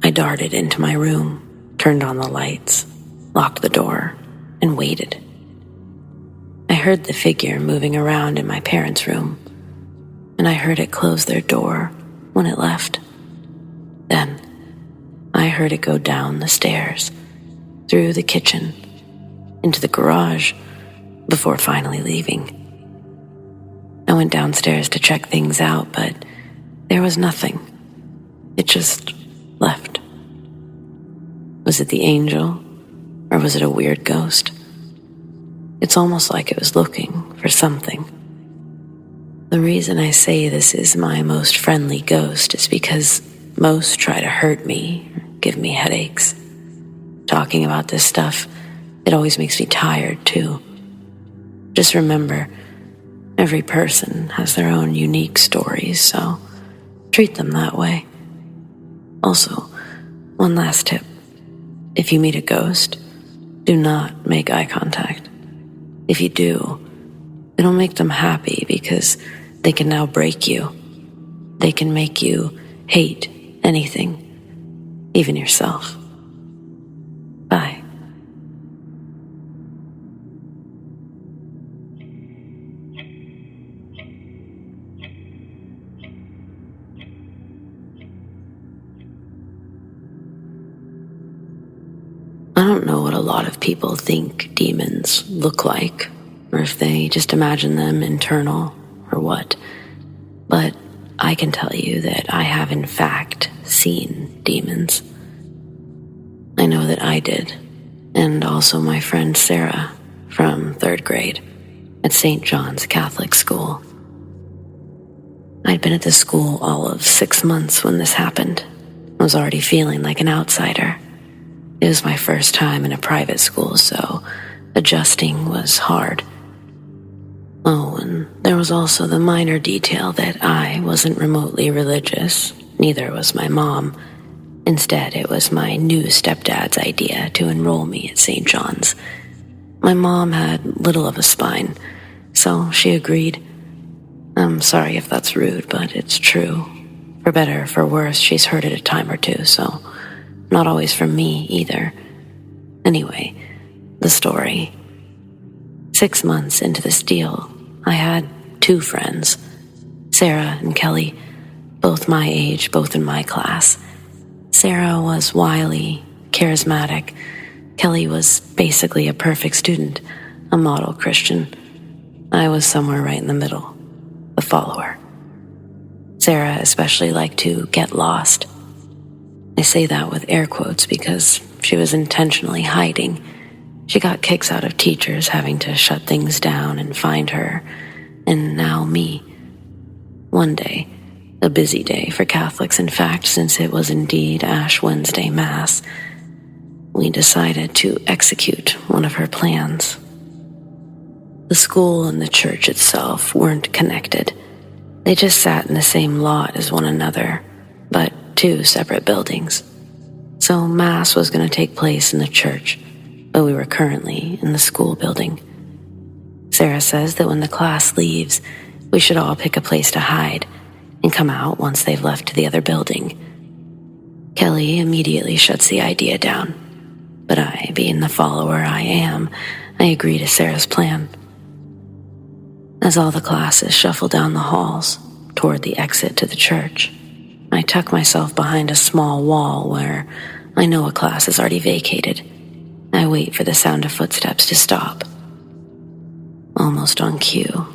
I darted into my room, turned on the lights, locked the door, and waited. I heard the figure moving around in my parents' room, and I heard it close their door when it left. Then I heard it go down the stairs, through the kitchen, into the garage, before finally leaving. I went downstairs to check things out, but there was nothing. It just left. Was it the angel, or was it a weird ghost? It's almost like it was looking for something. The reason I say this is my most friendly ghost is because most try to hurt me, or give me headaches. Talking about this stuff, it always makes me tired too. Just remember, every person has their own unique stories, so treat them that way. Also, one last tip. If you meet a ghost, do not make eye contact. If you do, it'll make them happy because they can now break you. They can make you hate anything, even yourself. Bye. I don't know what a lot of people think demons look like, or if they just imagine them internal, or what. But I can tell you that I have in fact seen demons. I know that I did, and also my friend Sarah from 3rd grade at St. John's Catholic School. I'd been at the school all of 6 months when this happened. I was already feeling like an outsider. It was my first time in a private school, so adjusting was hard. Oh, and there was also the minor detail that I wasn't remotely religious, neither was my mom. Instead, it was my new stepdad's idea to enroll me at St. John's. My mom had little of a spine, So she agreed. I'm sorry if that's rude, but it's true. For better or for worse, she's heard it a time or two, so not always from me either. Anyway, the story. 6 months into this deal, I had 2 friends, Sarah and Kelly, both my age, both in my class. Sarah was wily, charismatic. Kelly was basically a perfect student, a model Christian. I was somewhere right in the middle, the follower. Sarah especially liked to get lost. I say that with air quotes because she was intentionally hiding. She got kicks out of teachers having to shut things down and find her, and now me. One day, a busy day for Catholics, in fact, since it was indeed Ash Wednesday Mass, we decided to execute one of her plans. The school and the church itself weren't connected. They just sat in the same lot as one another, but 2 separate buildings. So Mass was going to take place in the church, but we were currently in the school building. Sarah says that when the class leaves, we should all pick a place to hide and come out once they've left to the other building. Kelly immediately shuts the idea down, but I, being the follower I am, I agree to Sarah's plan. As all the classes shuffle down the halls toward the exit to the church, I tuck myself behind a small wall where I know a class has already vacated. I wait for the sound of footsteps to stop. Almost on cue,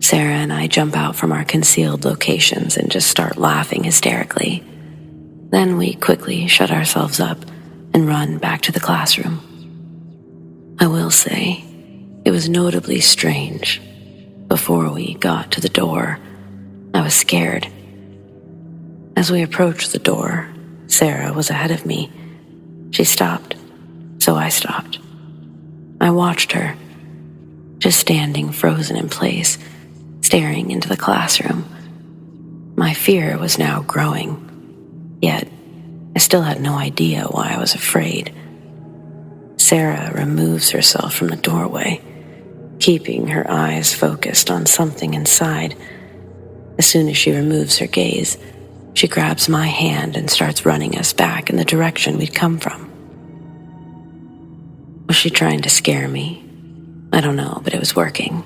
Sarah and I jump out from our concealed locations and just start laughing hysterically. Then we quickly shut ourselves up and run back to the classroom. I will say, it was notably strange. Before we got to the door, I was scared. As we approached the door, Sarah was ahead of me. She stopped, so I stopped. I watched her, just standing frozen in place, staring into the classroom. My fear was now growing, yet I still had no idea why I was afraid. Sarah removes herself from the doorway, keeping her eyes focused on something inside. As soon as she removes her gaze, she grabs my hand and starts running us back in the direction we'd come from. Was she trying to scare me? I don't know, but it was working.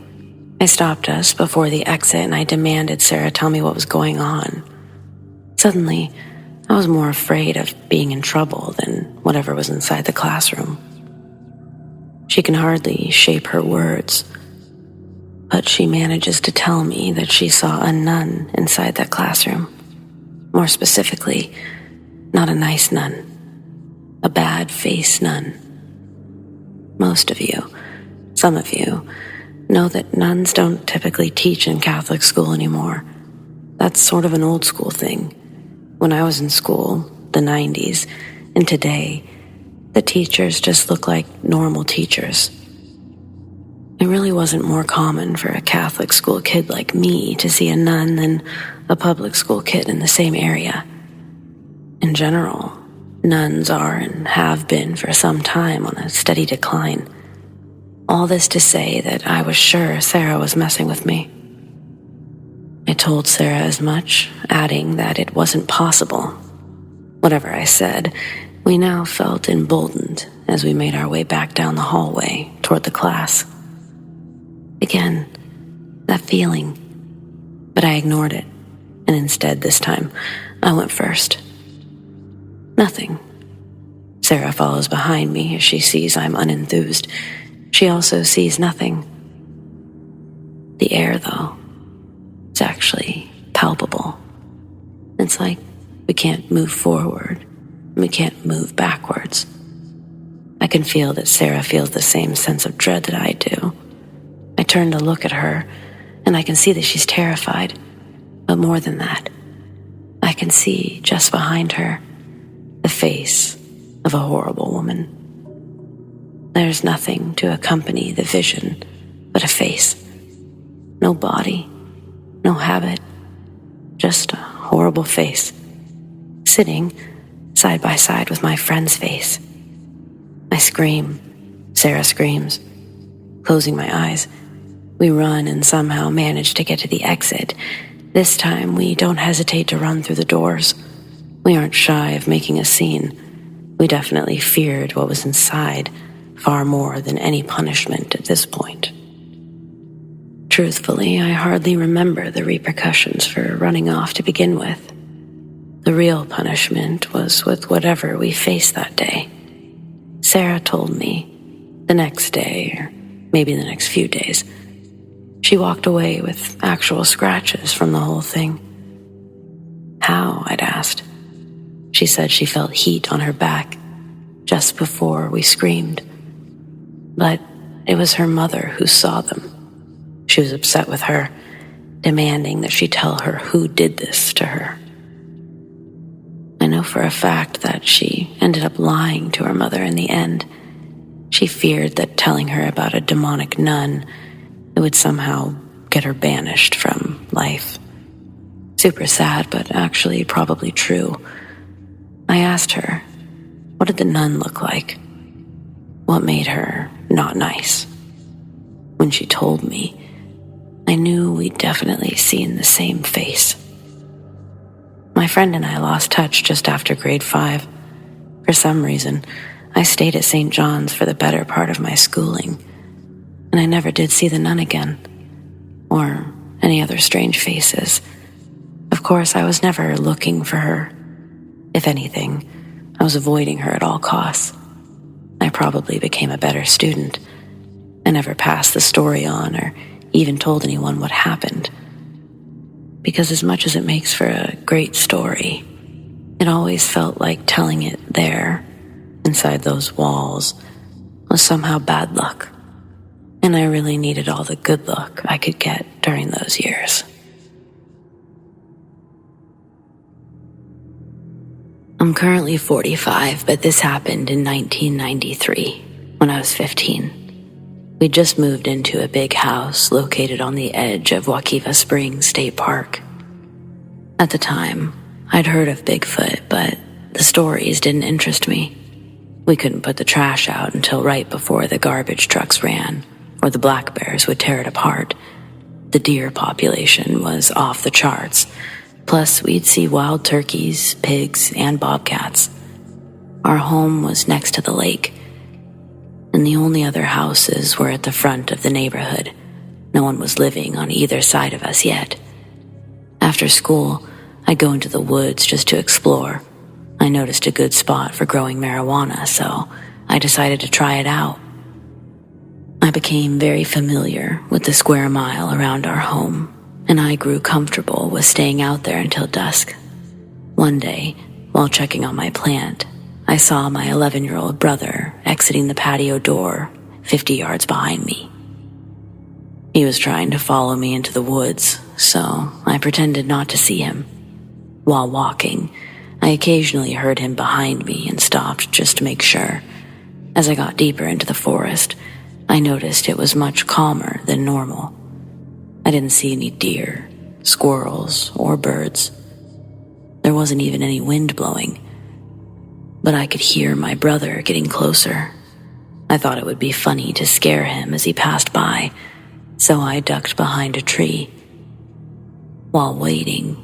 I stopped us before the exit and I demanded Sarah tell me what was going on. Suddenly, I was more afraid of being in trouble than whatever was inside the classroom. She can hardly shape her words, but she manages to tell me that she saw a nun inside that classroom. More specifically, not a nice nun, a bad-faced nun. Most of you, some of you, know that nuns don't typically teach in Catholic school anymore. That's sort of an old school thing. When I was in school, the 90s, and today, the teachers just look like normal teachers. It really wasn't more common for a Catholic school kid like me to see a nun than a public school kid in the same area. In general, nuns are and have been for some time on a steady decline. All this to say that I was sure Sarah was messing with me. I told Sarah as much, adding that it wasn't possible. Whatever I said, we now felt emboldened as we made our way back down the hallway toward the class. Again, that feeling, but I ignored it, and instead this time, I went first. Nothing. Sarah follows behind me as she sees I'm unenthused. She also sees nothing. The air, though, is actually palpable. It's like we can't move forward, and we can't move backwards. I can feel that Sarah feels the same sense of dread that I do. I turn to look at her, and I can see that she's terrified. But more than that, I can see just behind her the face of a horrible woman. There's nothing to accompany the vision but a face. No body, no habit, just a horrible face, sitting side by side with my friend's face. I scream. Sarah screams. Closing my eyes, We run and somehow manage to get to the exit. This time, we don't hesitate to run through the doors. We aren't shy of making a scene. We definitely feared what was inside, far more than any punishment at this point. Truthfully, I hardly remember the repercussions for running off to begin with. The real punishment was with whatever we faced that day. Sarah told me the next day, or maybe the next few days, she walked away with actual scratches from the whole thing. How? I'd asked. She said she felt heat on her back just before we screamed. But it was her mother who saw them. She was upset with her, demanding that she tell her who did this to her. I know for a fact that she ended up lying to her mother in the end. She feared that telling her about a demonic nun, it would somehow get her banished from life. Super sad, but actually probably true. I asked her, what did the nun look like? What made her not nice? When she told me, I knew we'd definitely seen the same face. My friend and I lost touch just after grade 5. For some reason, I stayed at St. John's for the better part of my schooling, and I never did see the nun again, or any other strange faces. Of course, I was never looking for her. If anything, I was avoiding her at all costs. I probably became a better student. I never passed the story on or even told anyone what happened. Because as much as it makes for a great story, it always felt like telling it there, inside those walls, was somehow bad luck. And I really needed all the good luck I could get during those years. I'm currently 45, but this happened in 1993, when I was 15. We just moved into a big house located on the edge of Waukeeva Springs State Park. At the time, I'd heard of Bigfoot, but the stories didn't interest me. We couldn't put the trash out until right before the garbage trucks ran, or the black bears would tear it apart. The deer population was off the charts. Plus, we'd see wild turkeys, pigs, and bobcats. Our home was next to the lake, and the only other houses were at the front of the neighborhood. No one was living on either side of us yet. After school, I'd go into the woods just to explore. I noticed a good spot for growing marijuana, so I decided to try it out. I became very familiar with the square mile around our home, and I grew comfortable with staying out there until dusk. One day, while checking on my plant, I saw my 11-year-old brother exiting the patio door 50 yards behind me. He was trying to follow me into the woods, so I pretended not to see him. While walking, I occasionally heard him behind me and stopped just to make sure. As I got deeper into the forest, I noticed it was much calmer than normal. I didn't see any deer, squirrels, or birds. There wasn't even any wind blowing, but I could hear my brother getting closer. I thought it would be funny to scare him as he passed by, so I ducked behind a tree. While waiting,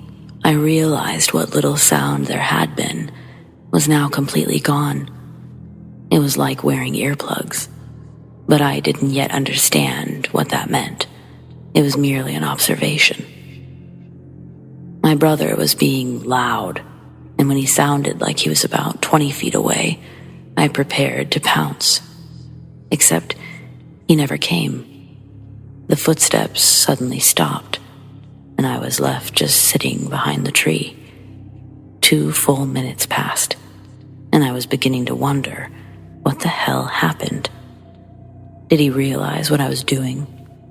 I realized what little sound there had been was now completely gone. It was like wearing earplugs, but I didn't yet understand what that meant. It was merely an observation. My brother was being loud, and when he sounded like he was about 20 feet away, I prepared to pounce. Except he never came. The footsteps suddenly stopped, and I was left just sitting behind the tree. 2 full minutes passed, and I was beginning to wonder what the hell happened. Did he realize what I was doing?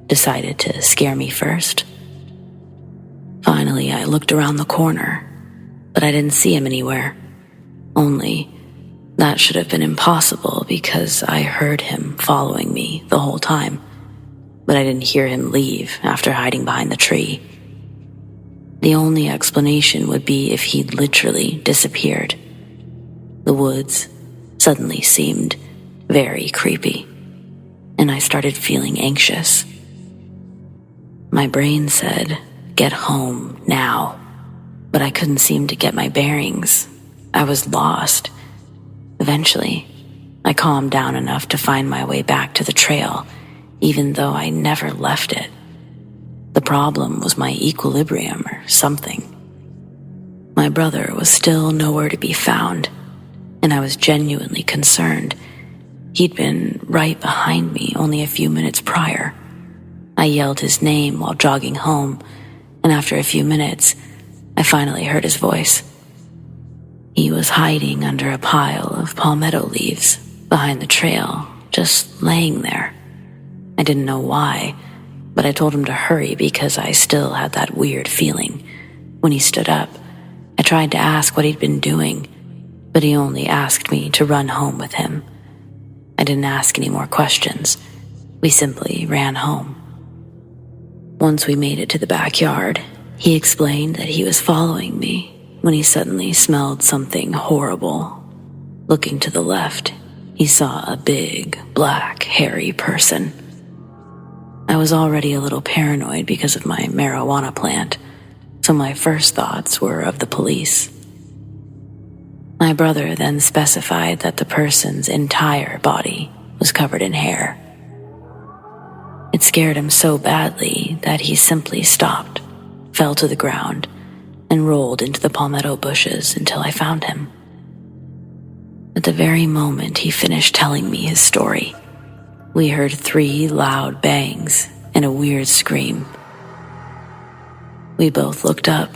Decided to scare me first? Finally, I looked around the corner, but I didn't see him anywhere. Only, that should have been impossible because I heard him following me the whole time, but I didn't hear him leave after hiding behind the tree. The only explanation would be if he'd literally disappeared. The woods suddenly seemed very creepy, and I started feeling anxious. My brain said, "Get home now." But I couldn't seem to get my bearings. I was lost. Eventually, I calmed down enough to find my way back to the trail, even though I never left it. The problem was my equilibrium or something. My brother was still nowhere to be found, and I was genuinely concerned. He'd been right behind me only a few minutes prior. I yelled his name while jogging home, and after a few minutes, I finally heard his voice. He was hiding under a pile of palmetto leaves behind the trail, just laying there. I didn't know why, but I told him to hurry because I still had that weird feeling. When he stood up, I tried to ask what he'd been doing, but he only asked me to run home with him. I didn't ask any more questions. We simply ran home. Once we made it to the backyard, he explained that he was following me when he suddenly smelled something horrible. Looking to the left, he saw a big, black, hairy person. I was already a little paranoid because of my marijuana plant, so my first thoughts were of the police. My brother then specified that the person's entire body was covered in hair. It scared him so badly that he simply stopped, fell to the ground, and rolled into the palmetto bushes until I found him. At the very moment he finished telling me his story, we heard 3 loud bangs and a weird scream. We both looked up,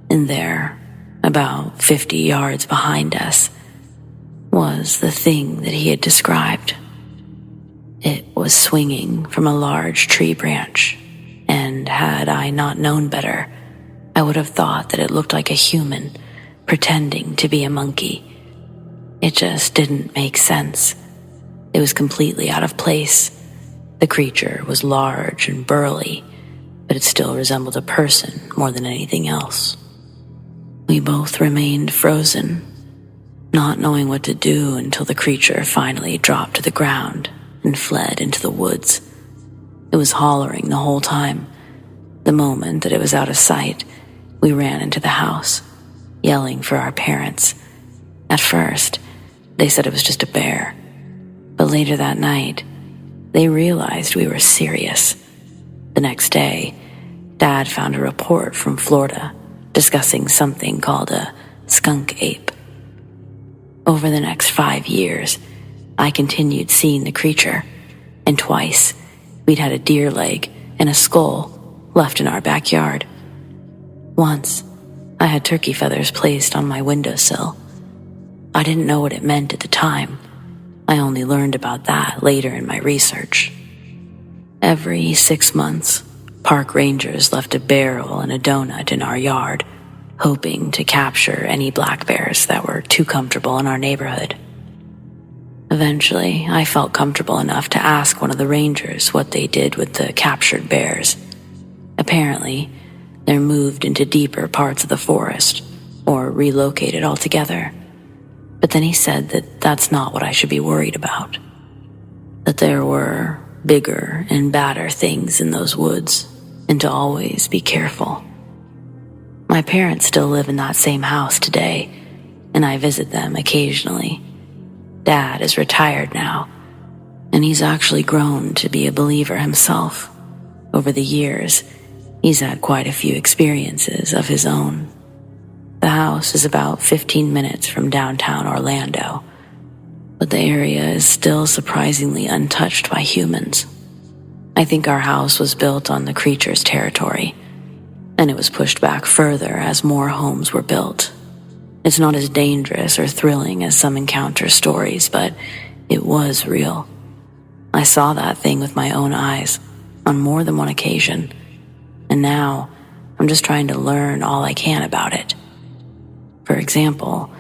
and there, about 50 yards behind us, was the thing that he had described. It was swinging from a large tree branch, and had I not known better, I would have thought that it looked like a human pretending to be a monkey. It just didn't make sense. It was completely out of place. The creature was large and burly, but it still resembled a person more than anything else. We both remained frozen, not knowing what to do until the creature finally dropped to the ground and fled into the woods. It was hollering the whole time. The moment that it was out of sight, we ran into the house, yelling for our parents. At first, they said it was just a bear, but later that night, they realized we were serious. The next day, Dad found a report from Florida discussing something called a skunk ape. Over the next 5 years, I continued seeing the creature, and twice we'd had a deer leg and a skull left in our backyard. Once, I had turkey feathers placed on my windowsill. I didn't know what it meant at the time. I only learned about that later in my research. Every 6 months, park rangers left a barrel and a donut in our yard, hoping to capture any black bears that were too comfortable in our neighborhood. Eventually, I felt comfortable enough to ask one of the rangers what they did with the captured bears. Apparently, they're moved into deeper parts of the forest or relocated altogether. But then he said that that's not what I should be worried about. That there were bigger and badder things in those woods, and to always be careful. My parents still live in that same house today, and I visit them occasionally. Dad is retired now, and he's actually grown to be a believer himself. Over the years, he's had quite a few experiences of his own. The house is about 15 minutes from downtown Orlando, but the area is still surprisingly untouched by humans. I think our house was built on the creature's territory, and it was pushed back further as more homes were built. It's not as dangerous or thrilling as some encounter stories, but it was real. I saw that thing with my own eyes on more than one occasion, and now I'm just trying to learn all I can about it. For example,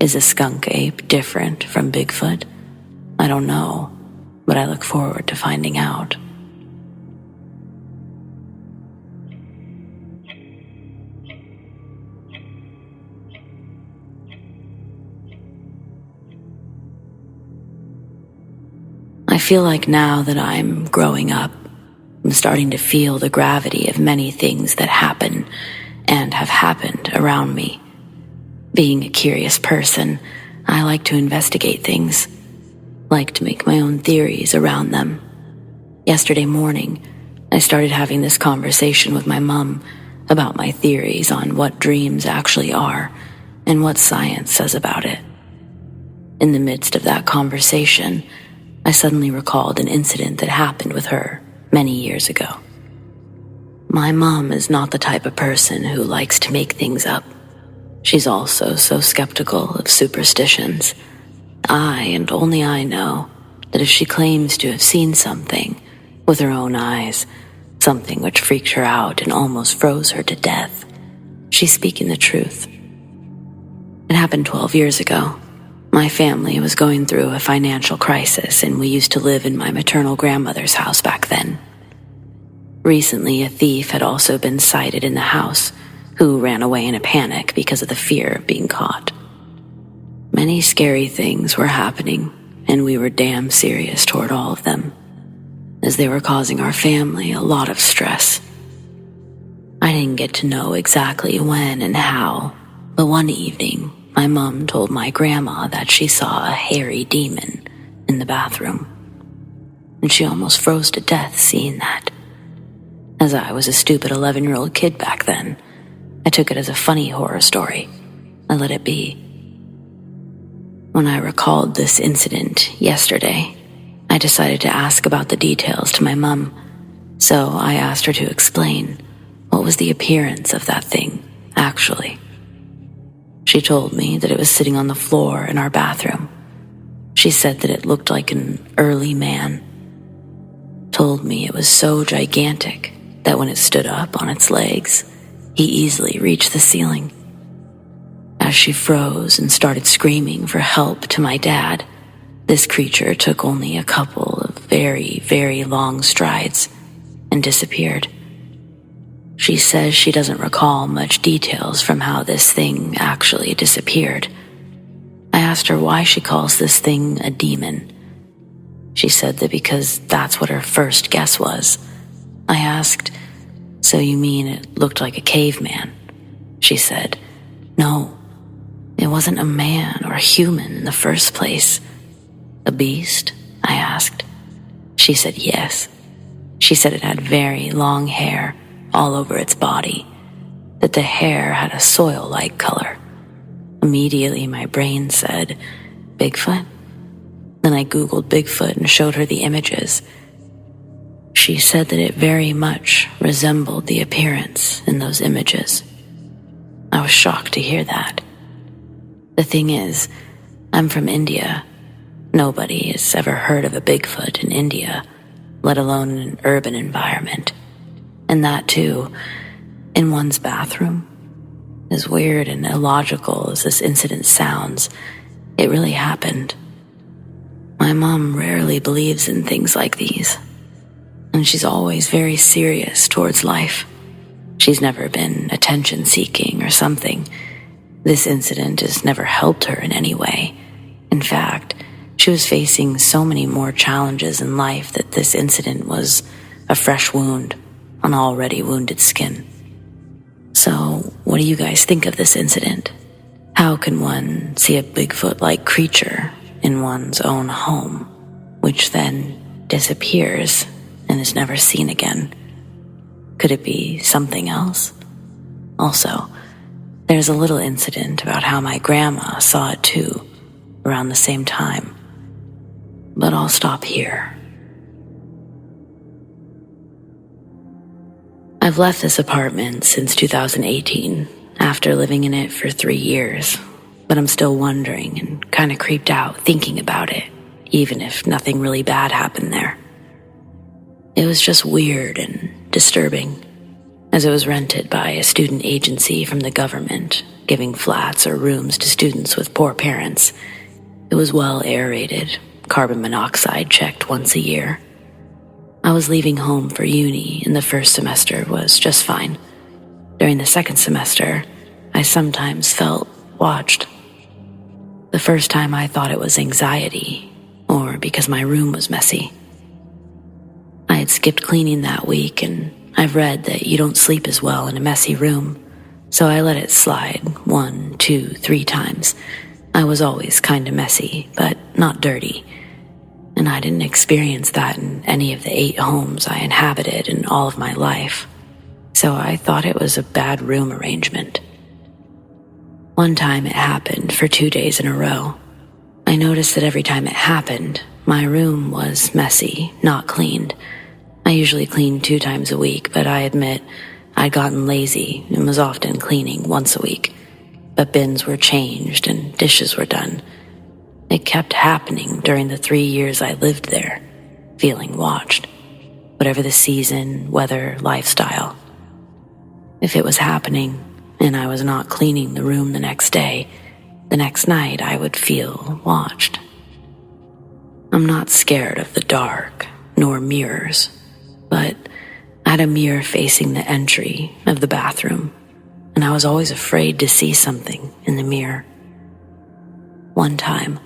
is a skunk ape different from Bigfoot? I don't know, but I look forward to finding out. I feel like now that I'm growing up, I'm starting to feel the gravity of many things that happen and have happened around me. Being a curious person, I like to investigate things, like to make my own theories around them. Yesterday morning, I started having this conversation with my mom about my theories on what dreams actually are and what science says about it. In the midst of that conversation, I suddenly recalled an incident that happened with her many years ago. My mom is not the type of person who likes to make things up. She's also so skeptical of superstitions. I, and only I, know that if she claims to have seen something with her own eyes, something which freaked her out and almost froze her to death, she's speaking the truth. It happened 12 years ago. My family was going through a financial crisis, and we used to live in my maternal grandmother's house back then. Recently, a thief had also been sighted in the house, who ran away in a panic because of the fear of being caught. Many scary things were happening, and we were damn serious toward all of them, as they were causing our family a lot of stress. I didn't get to know exactly when and how, but one evening, my mom told my grandma that she saw a hairy demon in the bathroom, and she almost froze to death seeing that. As I was a stupid 11-year-old kid back then, I took it as a funny horror story. I let it be. When I recalled this incident yesterday, I decided to ask about the details to my mom, so I asked her to explain what was the appearance of that thing, actually. She told me that it was sitting on the floor in our bathroom. She said that it looked like an early man. Told me it was so gigantic that when it stood up on its legs, he easily reached the ceiling. As she froze and started screaming for help to my dad, this creature took only a couple of very, very long strides and disappeared. She says she doesn't recall much details from how this thing actually disappeared. I asked her why she calls this thing a demon. She said that because that's what her first guess was. I asked, "So you mean it looked like a caveman?" She said, "No, it wasn't a man or a human in the first place." "A beast?" I asked. She said yes. She said it had very long hair all over its body, that the hair had a soil-like color. Immediately my brain said, "Bigfoot?" Then I Googled Bigfoot and showed her the images. She said that it very much resembled the appearance in those images. I was shocked to hear that. The thing is, I'm from India. Nobody has ever heard of a Bigfoot in India, let alone in an urban environment. And that too, in one's bathroom. As weird and illogical as this incident sounds, it really happened. My mom rarely believes in things like these, and she's always very serious towards life. She's never been attention-seeking or something. This incident has never helped her in any way. In fact, she was facing so many more challenges in life that this incident was a fresh wound on already wounded skin. So, what do you guys think of this incident? How can one see a Bigfoot-like creature in one's own home, which then disappears and is never seen again? Could it be something else? Also, there's a little incident about how my grandma saw it too, around the same time. But I'll stop here. I've left this apartment since 2018, after living in it for 3 years, but I'm still wondering and kind of creeped out thinking about it, even if nothing really bad happened there. It was just weird and disturbing, as it was rented by a student agency from the government, giving flats or rooms to students with poor parents. It was well aerated, carbon monoxide checked once a year. I was leaving home for uni, and the first semester was just fine. During the second semester, I sometimes felt watched. The first time I thought it was anxiety, or because my room was messy. I I'd skipped cleaning that week, and I've read that you don't sleep as well in a messy room, so I let it slide 1, 2, 3 times. I was always kinda messy, but not dirty. And I didn't experience that in any of the 8 homes I inhabited in all of my life, so I thought it was a bad room arrangement. One time it happened for 2 days in a row. I noticed that every time it happened, my room was messy, not cleaned. I usually clean 2 times a week, but I admit I'd gotten lazy and was often cleaning once a week. But bins were changed and dishes were done. It kept happening during the 3 years I lived there, feeling watched. Whatever the season, weather, lifestyle. If it was happening and I was not cleaning the room the next day, the next night I would feel watched. I'm not scared of the dark, nor mirrors, but I had a mirror facing the entry of the bathroom, and I was always afraid to see something in the mirror. One time,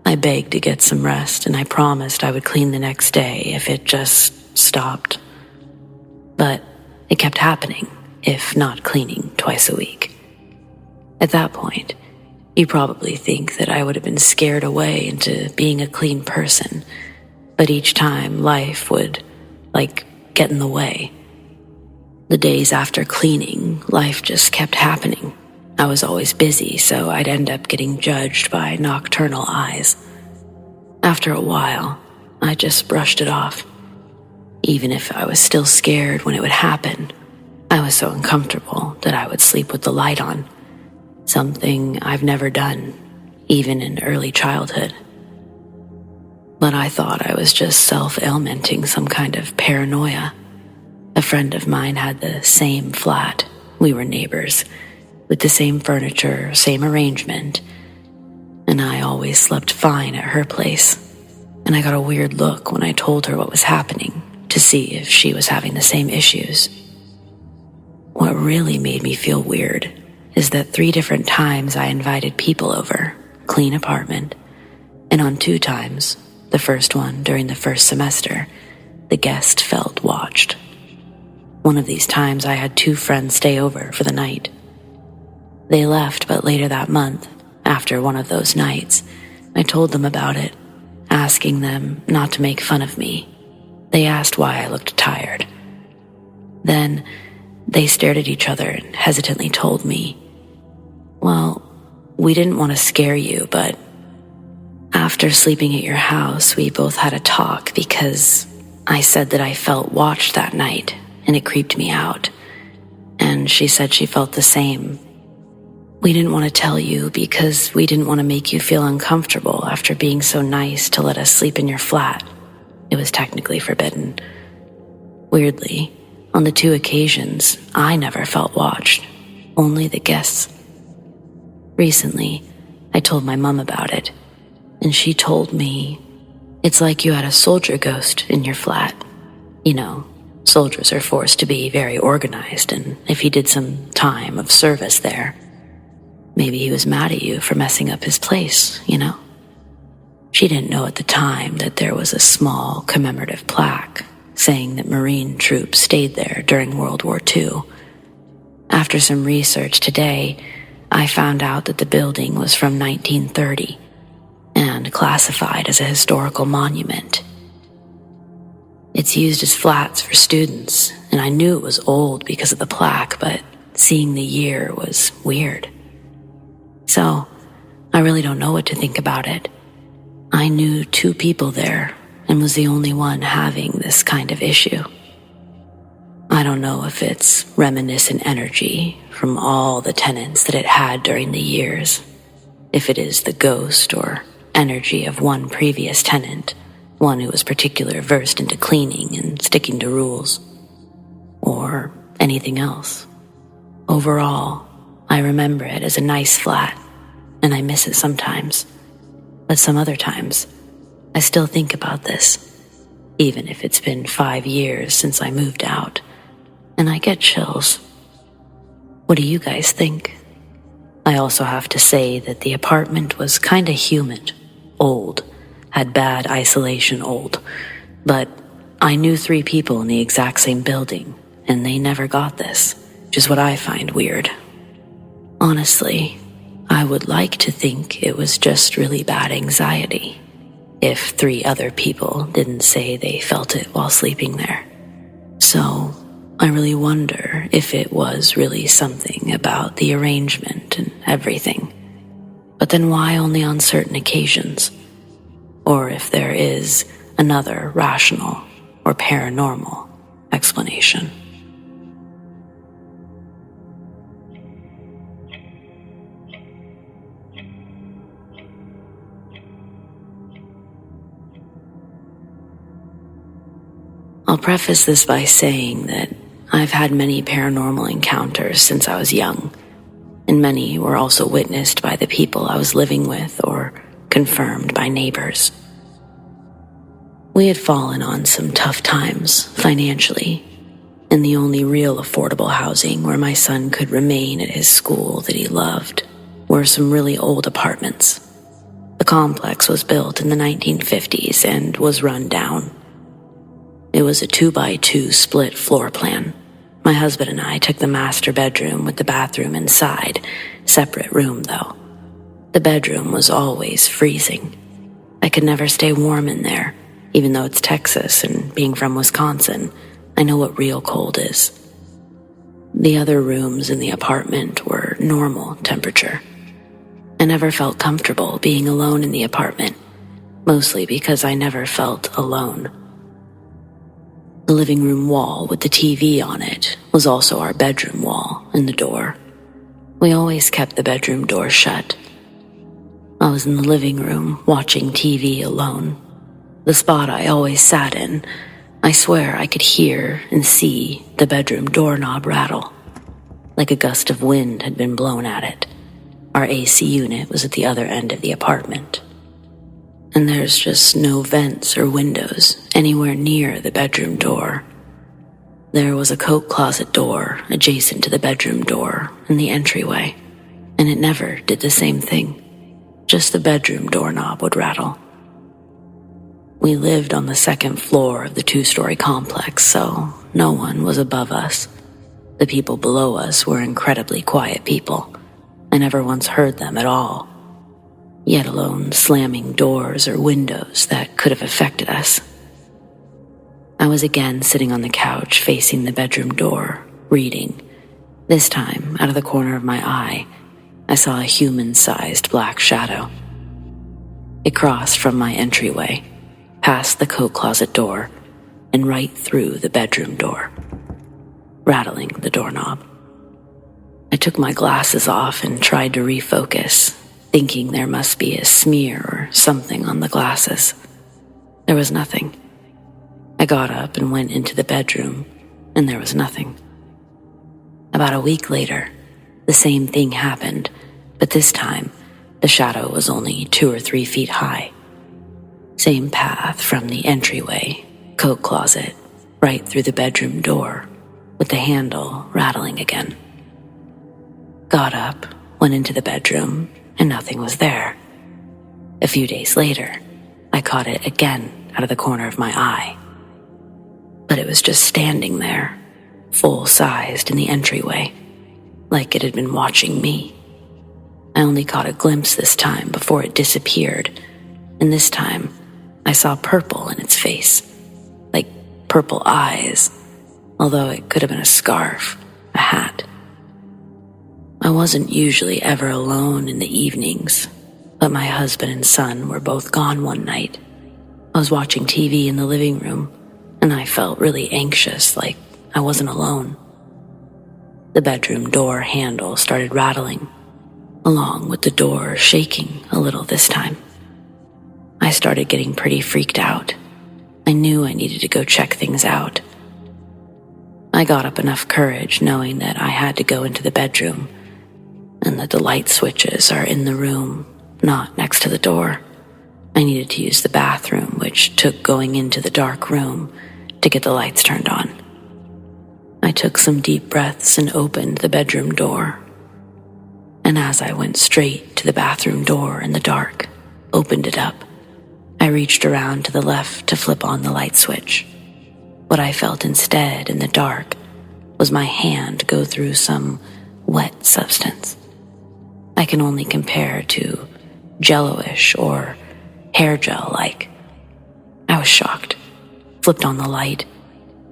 I begged to get some rest, and I promised I would clean the next day if it just stopped. But it kept happening, if not cleaning twice a week. At that point, you probably think that I would have been scared away into being a clean person, but each time life would, get in the way. The days after cleaning, life just kept happening. I was always busy, so I'd end up getting judged by nocturnal eyes. After a while, I just brushed it off. Even if I was still scared when it would happen, I was so uncomfortable that I would sleep with the light on, something I've never done, even in early childhood. But I thought I was just self-ailmenting some kind of paranoia. A friend of mine had the same flat. We were neighbors, with the same furniture, same arrangement, and I always slept fine at her place. And I got a weird look when I told her what was happening to see if she was having the same issues. What really made me feel weird is that 3 different times I invited people over, clean apartment, and on 2 times, the first one during the first semester, the guest felt watched. One of these times I had 2 friends stay over for the night. They left, but later that month, after one of those nights, I told them about it, asking them not to make fun of me. They asked why I looked tired. Then they stared at each other and hesitantly told me, "Well, we didn't want to scare you, but after sleeping at your house, we both had a talk because I said that I felt watched that night and it creeped me out. And she said she felt the same. We didn't want to tell you because we didn't want to make you feel uncomfortable after being so nice to let us sleep in your flat. It was technically forbidden. Weirdly, on the 2 occasions, I never felt watched, only the guests. Recently, I told my mom about it, and she told me, it's like you had a soldier ghost in your flat. You know, soldiers are forced to be very organized, and if he did some time of service there, maybe he was mad at you for messing up his place, you know? She didn't know at the time that there was a small commemorative plaque saying that Marine troops stayed there during World War II. After some research today, I found out that the building was from 1930 and classified as a historical monument. It's used as flats for students, and I knew it was old because of the plaque, but seeing the year was weird. So, I really don't know what to think about it. I knew 2 people there and was the only one having this kind of issue. I don't know if it's reminiscent energy from all the tenants that it had during the years, if it is the ghost or energy of one previous tenant, one who was particularly versed into cleaning and sticking to rules, or anything else. Overall, I remember it as a nice flat, and I miss it sometimes. But some other times, I still think about this, even if it's been 5 years since I moved out, and I get chills. What do you guys think? I also have to say that the apartment was kinda humid, old, had bad isolation but I knew 3 people in the exact same building, and they never got this, which is what I find weird. Honestly, I would like to think it was just really bad anxiety, if 3 other people didn't say they felt it while sleeping there. So, I really wonder if it was really something about the arrangement and everything. But then why only on certain occasions? Or if there is another rational or paranormal explanation. I'll preface this by saying that I've had many paranormal encounters since I was young, and many were also witnessed by the people I was living with or confirmed by neighbors. We had fallen on some tough times financially, and the only real affordable housing where my son could remain at his school that he loved were some really old apartments. The complex was built in the 1950s and was run down. It was a 2x2 split floor plan. My husband and I took the master bedroom with the bathroom inside, separate room though. The bedroom was always freezing. I could never stay warm in there, even though it's Texas and being from Wisconsin, I know what real cold is. The other rooms in the apartment were normal temperature. I never felt comfortable being alone in the apartment, mostly because I never felt alone. The living room wall with the TV on it was also our bedroom wall and the door. We always kept the bedroom door shut. I was in the living room watching TV alone. The spot I always sat in, I swear I could hear and see the bedroom doorknob rattle, like a gust of wind had been blown at it. Our AC unit was at the other end of the apartment. And there's just no vents or windows anywhere near the bedroom door. There was a coat closet door adjacent to the bedroom door in the entryway, and it never did the same thing. Just the bedroom doorknob would rattle. We lived on the 2nd floor of the 2-story complex, so no one was above us. The people below us were incredibly quiet people. I never once heard them at all, yet alone slamming doors or windows that could have affected us. I was again sitting on the couch facing the bedroom door, reading. This time, out of the corner of my eye, I saw a human-sized black shadow. It crossed from my entryway, past the coat closet door, and right through the bedroom door, rattling the doorknob. I took my glasses off and tried to refocus, thinking there must be a smear or something on the glasses. There was nothing. I got up and went into the bedroom, and there was nothing. About a week later, the same thing happened, but this time, the shadow was only 2 or 3 feet high. Same path from the entryway, coat closet, right through the bedroom door, with the handle rattling again. Got up, went into the bedroom, and nothing was there. A few days later, I caught it again out of the corner of my eye. But it was just standing there, full-sized in the entryway, like it had been watching me. I only caught a glimpse this time before it disappeared, and this time I saw purple in its face, like purple eyes, although it could have been a scarf, a hat. I wasn't usually ever alone in the evenings, but my husband and son were both gone one night. I was watching TV in the living room, and I felt really anxious, like I wasn't alone. The bedroom door handle started rattling, along with the door shaking a little this time. I started getting pretty freaked out. I knew I needed to go check things out. I got up enough courage knowing that I had to go into the bedroom, and that the light switches are in the room, not next to the door. I needed to use the bathroom, which took going into the dark room to get the lights turned on. I took some deep breaths and opened the bedroom door. And as I went straight to the bathroom door in the dark, opened it up, I reached around to the left to flip on the light switch. What I felt instead in the dark was my hand go through some wet substance. I can only compare to jello-ish or hair gel-like. I was shocked, flipped on the light,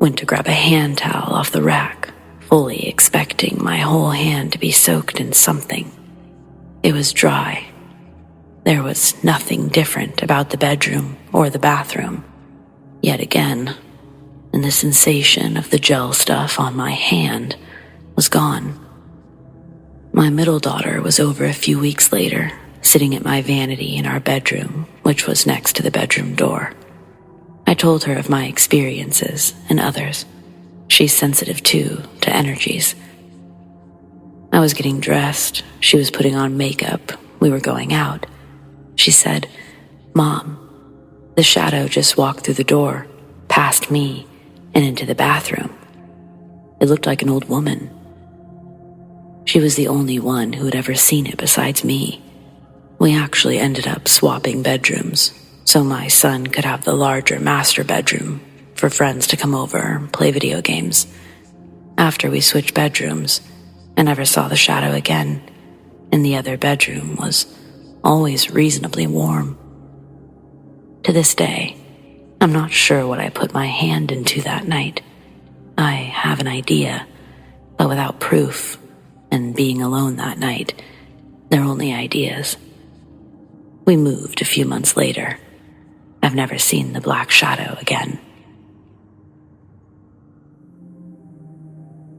went to grab a hand towel off the rack, fully expecting my whole hand to be soaked in something. It was dry. There was nothing different about the bedroom or the bathroom. Yet again, and the sensation of the gel stuff on my hand was gone. My middle daughter was over a few weeks later, sitting at my vanity in our bedroom, which was next to the bedroom door. I told her of my experiences and others. She's sensitive too to energies. I was getting dressed. She was putting on makeup. We were going out. She said, "Mom, the shadow just walked through the door, past me, and into the bathroom. It looked like an old woman." She was the only one who had ever seen it besides me. We actually ended up swapping bedrooms, so my son could have the larger master bedroom for friends to come over and play video games. After we switched bedrooms, I never saw the shadow again, and the other bedroom was always reasonably warm. To this day, I'm not sure what I put my hand into that night. I have an idea, but without proof, and being alone that night, they're only ideas. We moved a few months later. I've never seen the black shadow again.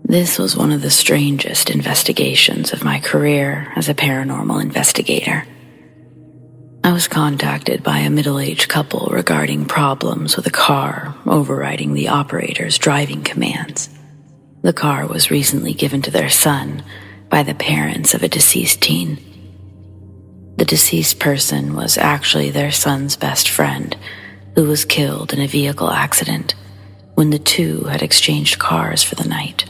This was one of the strangest investigations of my career as a paranormal investigator. I was contacted by a middle-aged couple regarding problems with a car overriding the operator's driving commands. The car was recently given to their son by the parents of a deceased teen. The deceased person was actually their son's best friend, who was killed in a vehicle accident when the two had exchanged cars for the night.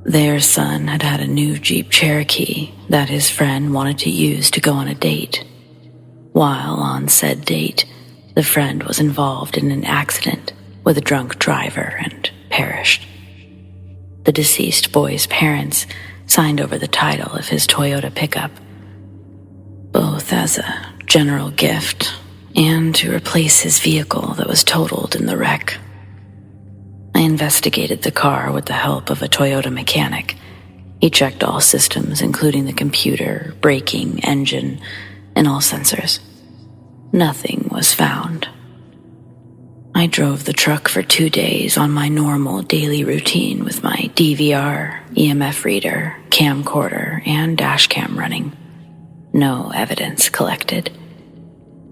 Their son had had a new Jeep Cherokee that his friend wanted to use to go on a date. While on said date, the friend was involved in an accident with a drunk driver and perished. The deceased boy's parents signed over the title of his Toyota pickup, both as a general gift and to replace his vehicle that was totaled in the wreck. I investigated the car with the help of a Toyota mechanic. He checked all systems, including the computer, braking, engine, and all sensors. Nothing was found. I drove the truck for 2 days on my normal daily routine with my DVR, EMF reader, camcorder, and dash cam running. No evidence collected.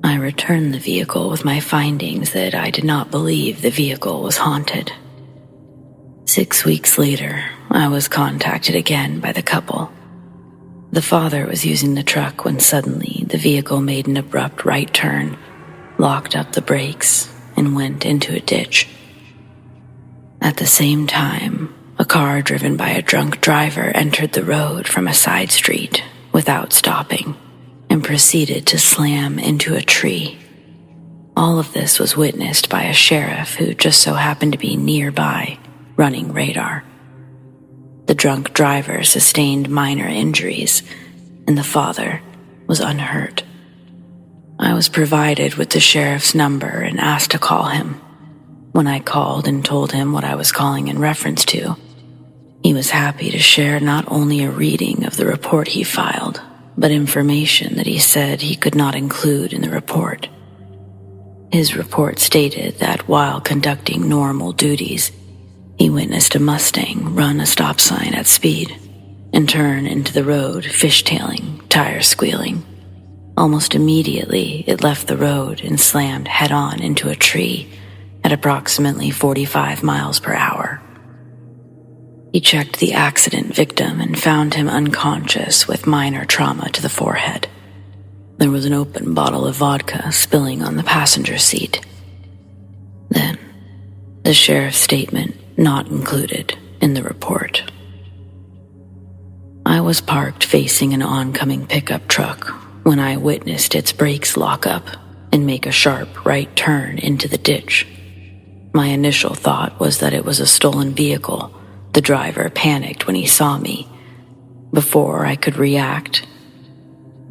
I returned the vehicle with my findings that I did not believe the vehicle was haunted. 6 weeks later, I was contacted again by the couple. The father was using the truck when suddenly the vehicle made an abrupt right turn, locked up the brakes, and went into a ditch. At the same time, a car driven by a drunk driver entered the road from a side street without stopping and proceeded to slam into a tree. All of this was witnessed by a sheriff who just so happened to be nearby, running radar. The drunk driver sustained minor injuries, and the father was unhurt. I was provided with the sheriff's number and asked to call him. When I called and told him what I was calling in reference to, he was happy to share not only a reading of the report he filed, but information that he said he could not include in the report. His report stated that while conducting normal duties, he witnessed a Mustang run a stop sign at speed and turn into the road, fishtailing, tires squealing. Almost immediately, it left the road and slammed head-on into a tree at approximately 45 miles per hour. He checked the accident victim and found him unconscious with minor trauma to the forehead. There was an open bottle of vodka spilling on the passenger seat. Then, the sheriff's statement not included in the report. I was parked facing an oncoming pickup truck when I witnessed its brakes lock up and make a sharp right turn into the ditch. My initial thought was that it was a stolen vehicle. The driver panicked when he saw me. Before I could react,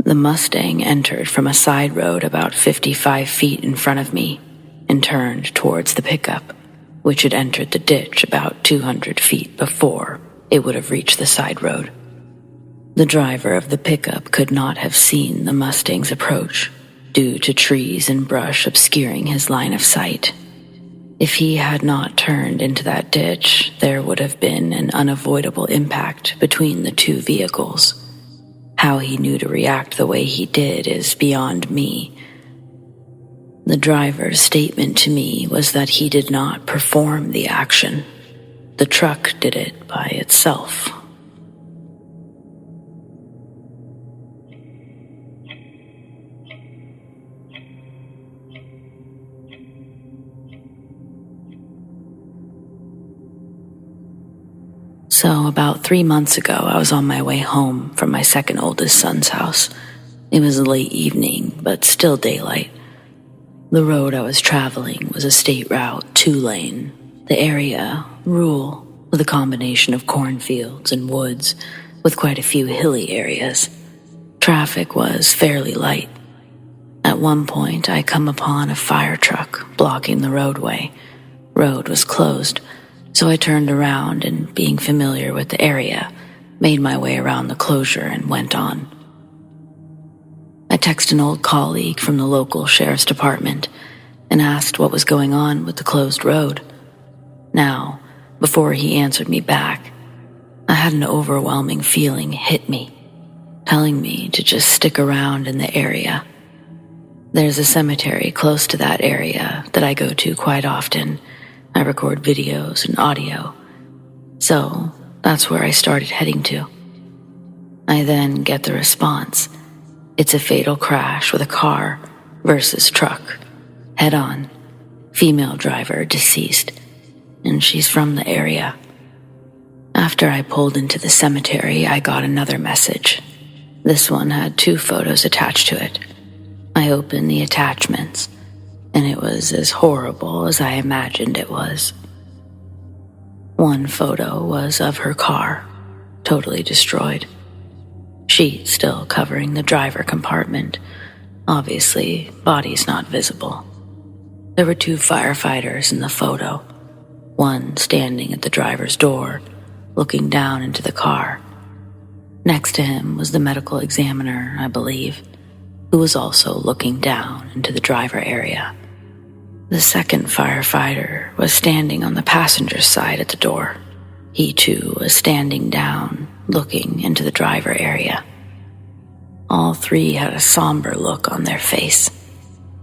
the Mustang entered from a side road about 55 feet in front of me and turned towards the pickup, which had entered the ditch about 200 feet before it would have reached the side road. The driver of the pickup could not have seen the Mustang's approach due to trees and brush obscuring his line of sight. If he had not turned into that ditch, there would have been an unavoidable impact between the two vehicles. How he knew to react the way he did is beyond me. The driver's statement to me was that he did not perform the action. The truck did it by itself. So about 3 months ago, I was on my way home from my second oldest son's house. It was late evening, but still daylight. The road I was traveling was a state route 2-lane. The area, rural, with a combination of cornfields and woods, with quite a few hilly areas. Traffic was fairly light. At one point, I come upon a fire truck blocking the roadway. Road was closed, so I turned around and, being familiar with the area, made my way around the closure and went on. I texted an old colleague from the local sheriff's department and asked what was going on with the closed road. Now, before he answered me back, I had an overwhelming feeling hit me, telling me to just stick around in the area. There's a cemetery close to that area that I go to quite often. I record videos and audio, so that's where I started heading to. I then get the response. It's a fatal crash with a car versus truck, head-on, female driver deceased, and she's from the area. After I pulled into the cemetery, I got another message. This one had 2 photos attached to it. I opened the attachments, and it was as horrible as I imagined it was. One photo was of her car, totally destroyed. Sheet still covering the driver compartment. Obviously, body's not visible. There were 2 firefighters in the photo, one standing at the driver's door, looking down into the car. Next to him was the medical examiner, I believe, who was also looking down into the driver area. The second firefighter was standing on the passenger's side at the door. He too was standing down, looking into the driver area. All 3 had a somber look on their face.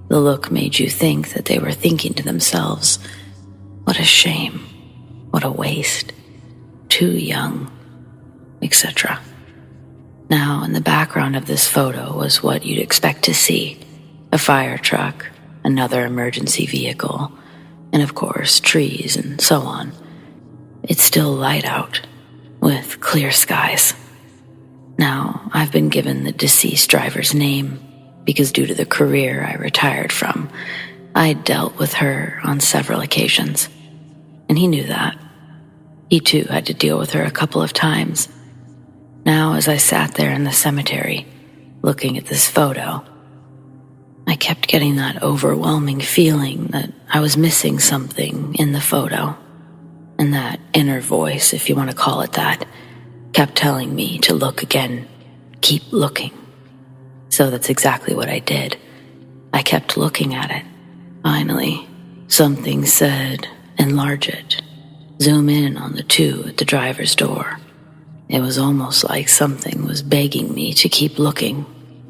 The look made you think that they were thinking to themselves, "What a shame, what a waste, too young," etc. Now, in the background of this photo was what you'd expect to see: a fire truck, another emergency vehicle, and of course, trees and so on. It's still light out, with clear skies. Now, I've been given the deceased driver's name because due to the career I retired from, I dealt with her on several occasions, and he knew that. He too had to deal with her a couple of times. Now, as I sat there in the cemetery, looking at this photo, I kept getting that overwhelming feeling that I was missing something in the photo. And that inner voice, if you want to call it that, kept telling me to look again, keep looking. So that's exactly what I did. I kept looking at it. Finally, something said, "Enlarge it. Zoom in on the 2 at the driver's door." It was almost like something was begging me to keep looking,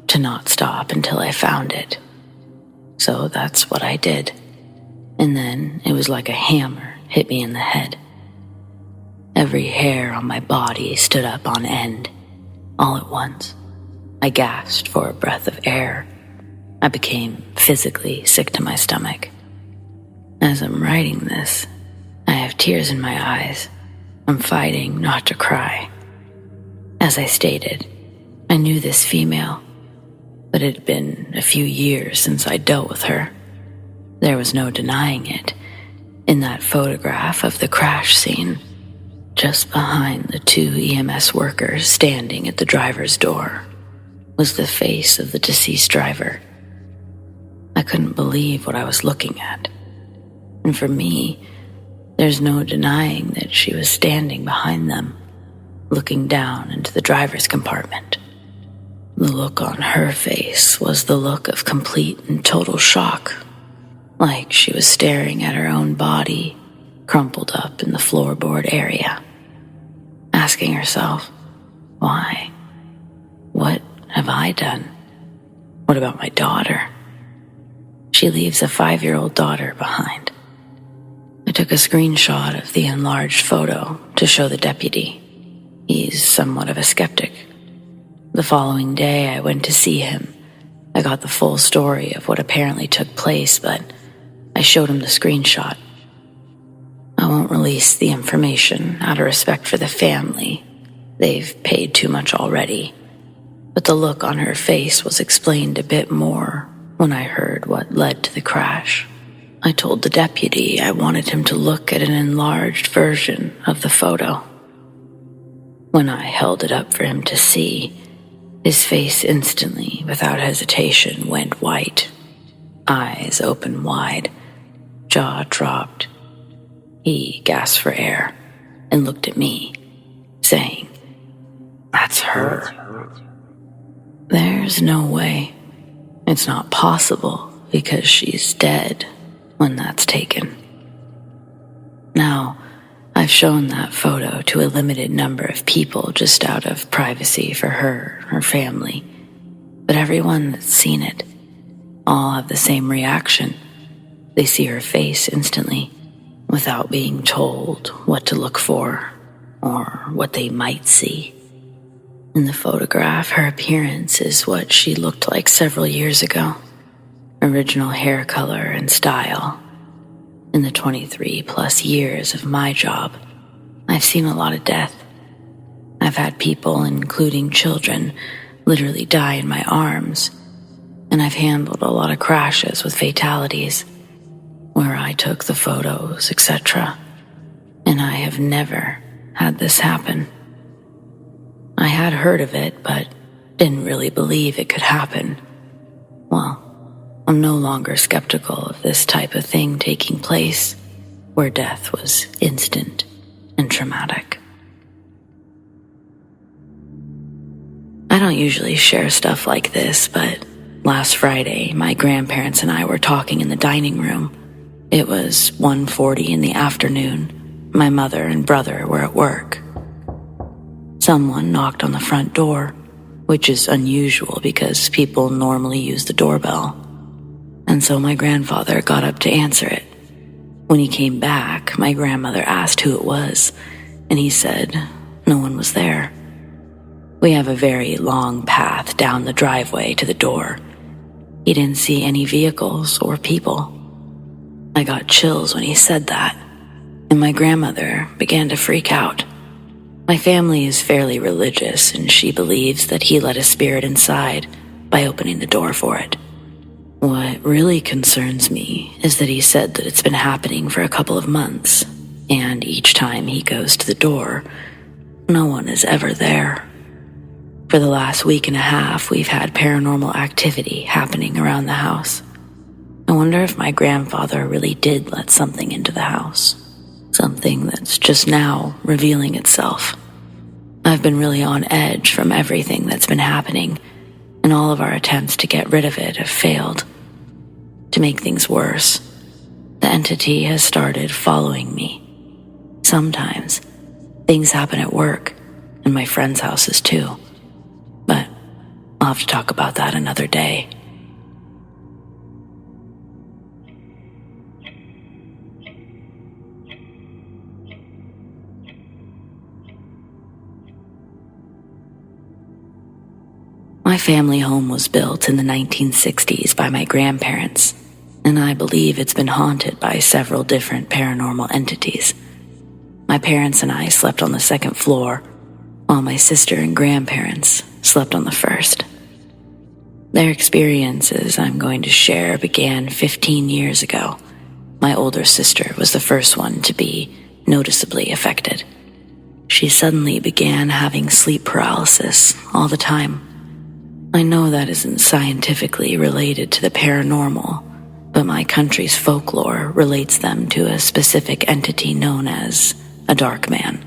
to not stop until I found it. So that's what I did. And then it was like a hammer hit me in the head. Every hair on my body stood up on end, all at once. I gasped for a breath of air. I became physically sick to my stomach. As I'm writing this, I have tears in my eyes. I'm fighting not to cry. As I stated, I knew this female, but it had been a few years since I dealt with her. There was no denying it. In that photograph of the crash scene, just behind the 2 EMS workers standing at the driver's door, was the face of the deceased driver. I couldn't believe what I was looking at. And for me, there's no denying that she was standing behind them, looking down into the driver's compartment. The look on her face was the look of complete and total shock, like she was staring at her own body, crumpled up in the floorboard area, asking herself, why? What have I done? What about my daughter? She leaves a 5-year-old daughter behind. I took a screenshot of the enlarged photo to show the deputy. He's somewhat of a skeptic. The following day, I went to see him. I got the full story of what apparently took place, but I showed him the screenshot. I won't release the information out of respect for the family. They've paid too much already. But the look on her face was explained a bit more when I heard what led to the crash. I told the deputy I wanted him to look at an enlarged version of the photo. When I held it up for him to see, his face instantly, without hesitation, went white. Eyes open wide, jaw dropped. He gasped for air and looked at me, saying, "That's her." There's no way. It's not possible because she's dead when that's taken. Now, I've shown that photo to a limited number of people just out of privacy for her family. But everyone that's seen it all have the same reaction. They see her face instantly without being told what to look for or what they might see. In the photograph, her appearance is what she looked like several years ago. Original hair color and style. In the 23+ years of my job, I've seen a lot of death. I've had people, including children, literally die in my arms, and I've handled a lot of crashes with fatalities, where I took the photos, etc. And I have never had this happen. I had heard of it, but didn't really believe it could happen. Well, I'm no longer skeptical of this type of thing taking place, where death was instant and traumatic. I don't usually share stuff like this, but last Friday, my grandparents and I were talking in the dining room. It was 1:40 in the afternoon. My mother and brother were at work. Someone knocked on the front door, which is unusual because people normally use the doorbell. And so my grandfather got up to answer it. When he came back, my grandmother asked who it was, and he said no one was there. We have a very long path down the driveway to the door. He didn't see any vehicles or people. I got chills when he said that, and my grandmother began to freak out. My family is fairly religious, and she believes that he let a spirit inside by opening the door for it. What really concerns me is that he said that it's been happening for a couple of months, and each time he goes to the door, no one is ever there. For the last week and a half, we've had paranormal activity happening around the house. I wonder if my grandfather really did let something into the house. Something that's just now revealing itself. I've been really on edge from everything that's been happening, and all of our attempts to get rid of it have failed. To make things worse, the entity has started following me. Sometimes, things happen at work, and my friends' houses too. But I'll have to talk about that another day. My family home was built in the 1960s by my grandparents, and I believe it's been haunted by several different paranormal entities. My parents and I slept on the second floor, while my sister and grandparents slept on the first. Their experiences I'm going to share began 15 years ago, My older sister was the first one to be noticeably affected. She suddenly began having sleep paralysis all the time. I know that isn't scientifically related to the paranormal, but my country's folklore relates them to a specific entity known as a dark man,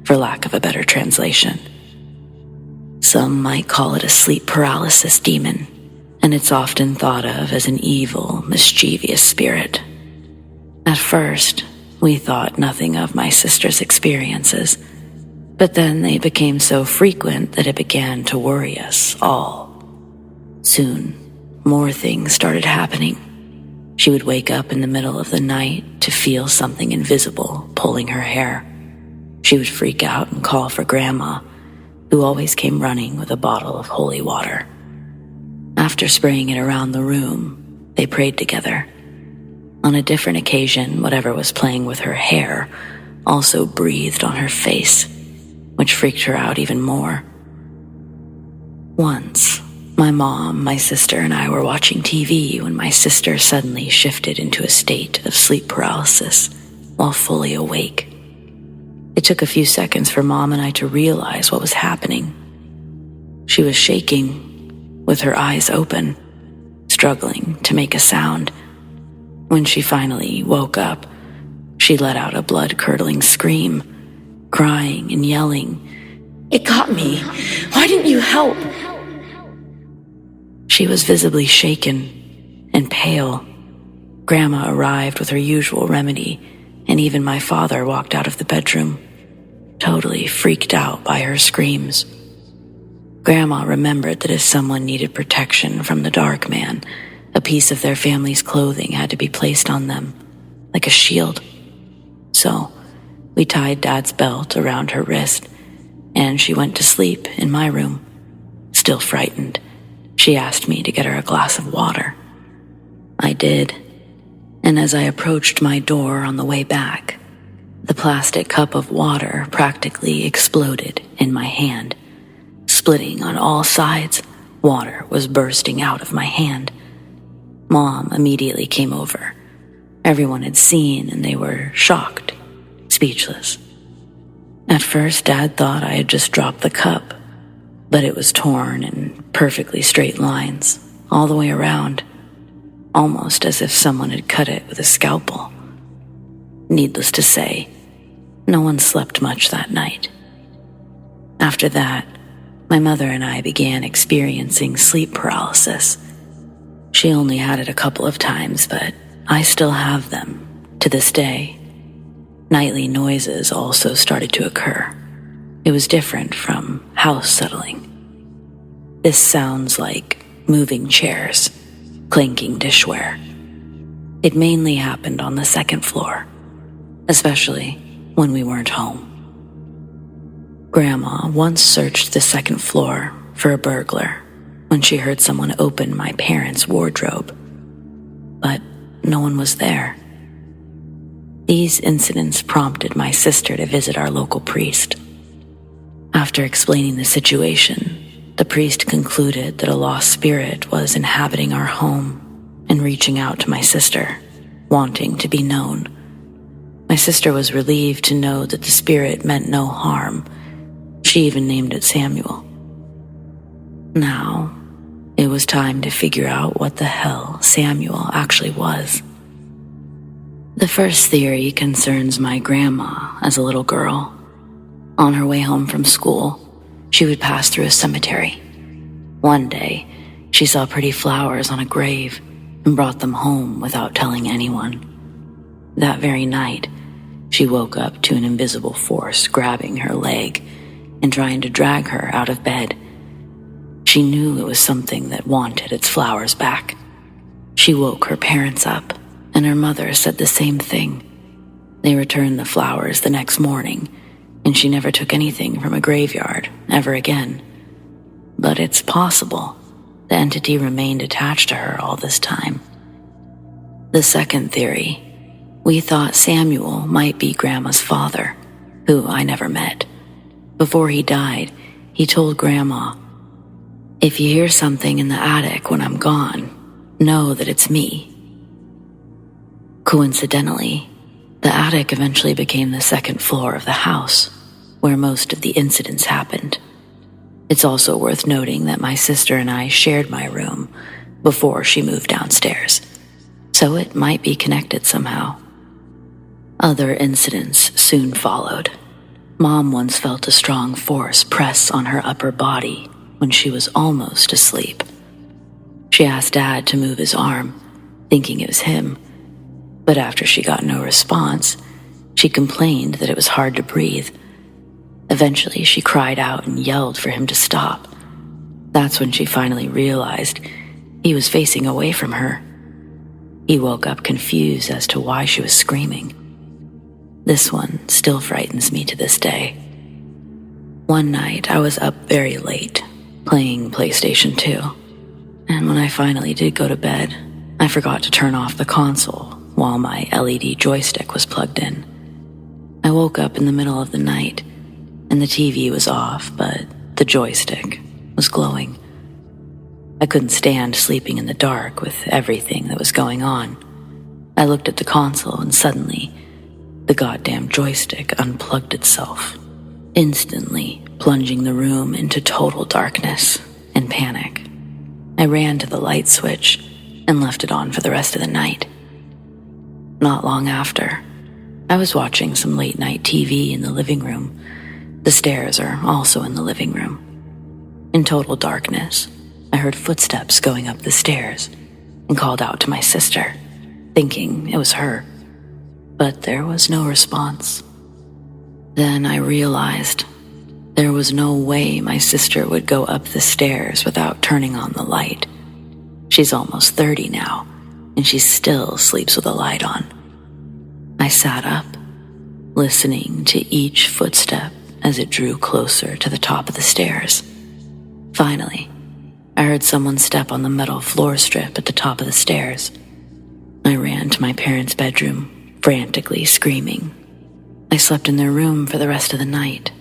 for lack of a better translation. Some might call it a sleep paralysis demon, and it's often thought of as an evil, mischievous spirit. At first, we thought nothing of my sister's experiences, but then they became so frequent that it began to worry us all. Soon, more things started happening. She would wake up in the middle of the night to feel something invisible pulling her hair. She would freak out and call for Grandma, who always came running with a bottle of holy water. After spraying it around the room, they prayed together. On a different occasion, whatever was playing with her hair also breathed on her face, which freaked her out even more. Once, my mom, my sister, and I were watching TV when my sister suddenly shifted into a state of sleep paralysis while fully awake. It took a few seconds for Mom and I to realize what was happening. She was shaking, with her eyes open, struggling to make a sound. When she finally woke up, she let out a blood-curdling scream, crying and yelling, "It got me! Why didn't you help?" She was visibly shaken and pale. Grandma arrived with her usual remedy, and even my father walked out of the bedroom, totally freaked out by her screams. Grandma remembered that if someone needed protection from the dark man, a piece of their family's clothing had to be placed on them, like a shield. So, we tied Dad's belt around her wrist, and she went to sleep in my room. Still frightened, she asked me to get her a glass of water. I did, and as I approached my door on the way back, the plastic cup of water practically exploded in my hand. Splitting on all sides, water was bursting out of my hand. Mom immediately came over. Everyone had seen, and they were shocked, speechless. At first, Dad thought I had just dropped the cup, but it was torn in perfectly straight lines, all the way around, almost as if someone had cut it with a scalpel. Needless to say, no one slept much that night. After that, my mother and I began experiencing sleep paralysis. She only had it a couple of times, but I still have them to this day. Nightly noises also started to occur. It was different from house settling. This sounds like moving chairs, clinking dishware. It mainly happened on the second floor, especially when we weren't home. Grandma once searched the second floor for a burglar when she heard someone open my parents' wardrobe, but no one was there. These incidents prompted my sister to visit our local priest. After explaining the situation, the priest concluded that a lost spirit was inhabiting our home and reaching out to my sister, wanting to be known. My sister was relieved to know that the spirit meant no harm. She even named it Samuel. Now, it was time to figure out what the hell Samuel actually was. The first theory concerns my grandma as a little girl. On her way home from school, she would pass through a cemetery. One day, she saw pretty flowers on a grave and brought them home without telling anyone. That very night, she woke up to an invisible force grabbing her leg and trying to drag her out of bed. She knew it was something that wanted its flowers back. She woke her parents up, and her mother said the same thing. They returned the flowers the next morning, and she never took anything from a graveyard ever again. But it's possible the entity remained attached to her all this time. The second theory, we thought Samuel might be Grandma's father, who I never met. Before he died, he told Grandma, "If you hear something in the attic when I'm gone, know that it's me." Coincidentally, the attic eventually became the second floor of the house, where most of the incidents happened. It's also worth noting that my sister and I shared my room before she moved downstairs, so it might be connected somehow. Other incidents soon followed. Mom once felt a strong force press on her upper body when she was almost asleep. She asked Dad to move his arm, thinking it was him, but after she got no response, she complained that it was hard to breathe. Eventually, she cried out and yelled for him to stop. That's when she finally realized he was facing away from her. He woke up confused as to why she was screaming. This one still frightens me to this day. One night, I was up very late, playing PlayStation 2. And when I finally did go to bed, I forgot to turn off the console while my LED joystick was plugged in. I woke up in the middle of the night, and the TV was off, but the joystick was glowing. I couldn't stand sleeping in the dark with everything that was going on. I looked at the console, and suddenly, the goddamn joystick unplugged itself, instantly plunging the room into total darkness and panic. I ran to the light switch and left it on for the rest of the night. Not long after, I was watching some late-night TV in the living room. The stairs are also in the living room. In total darkness, I heard footsteps going up the stairs and called out to my sister, thinking it was her, but there was no response. Then I realized there was no way my sister would go up the stairs without turning on the light. She's almost 30 now, and she still sleeps with a light on. I sat up, listening to each footstep as it drew closer to the top of the stairs. Finally, I heard someone step on the metal floor strip at the top of the stairs. I ran to my parents' bedroom, frantically screaming. I slept in their room for the rest of the night.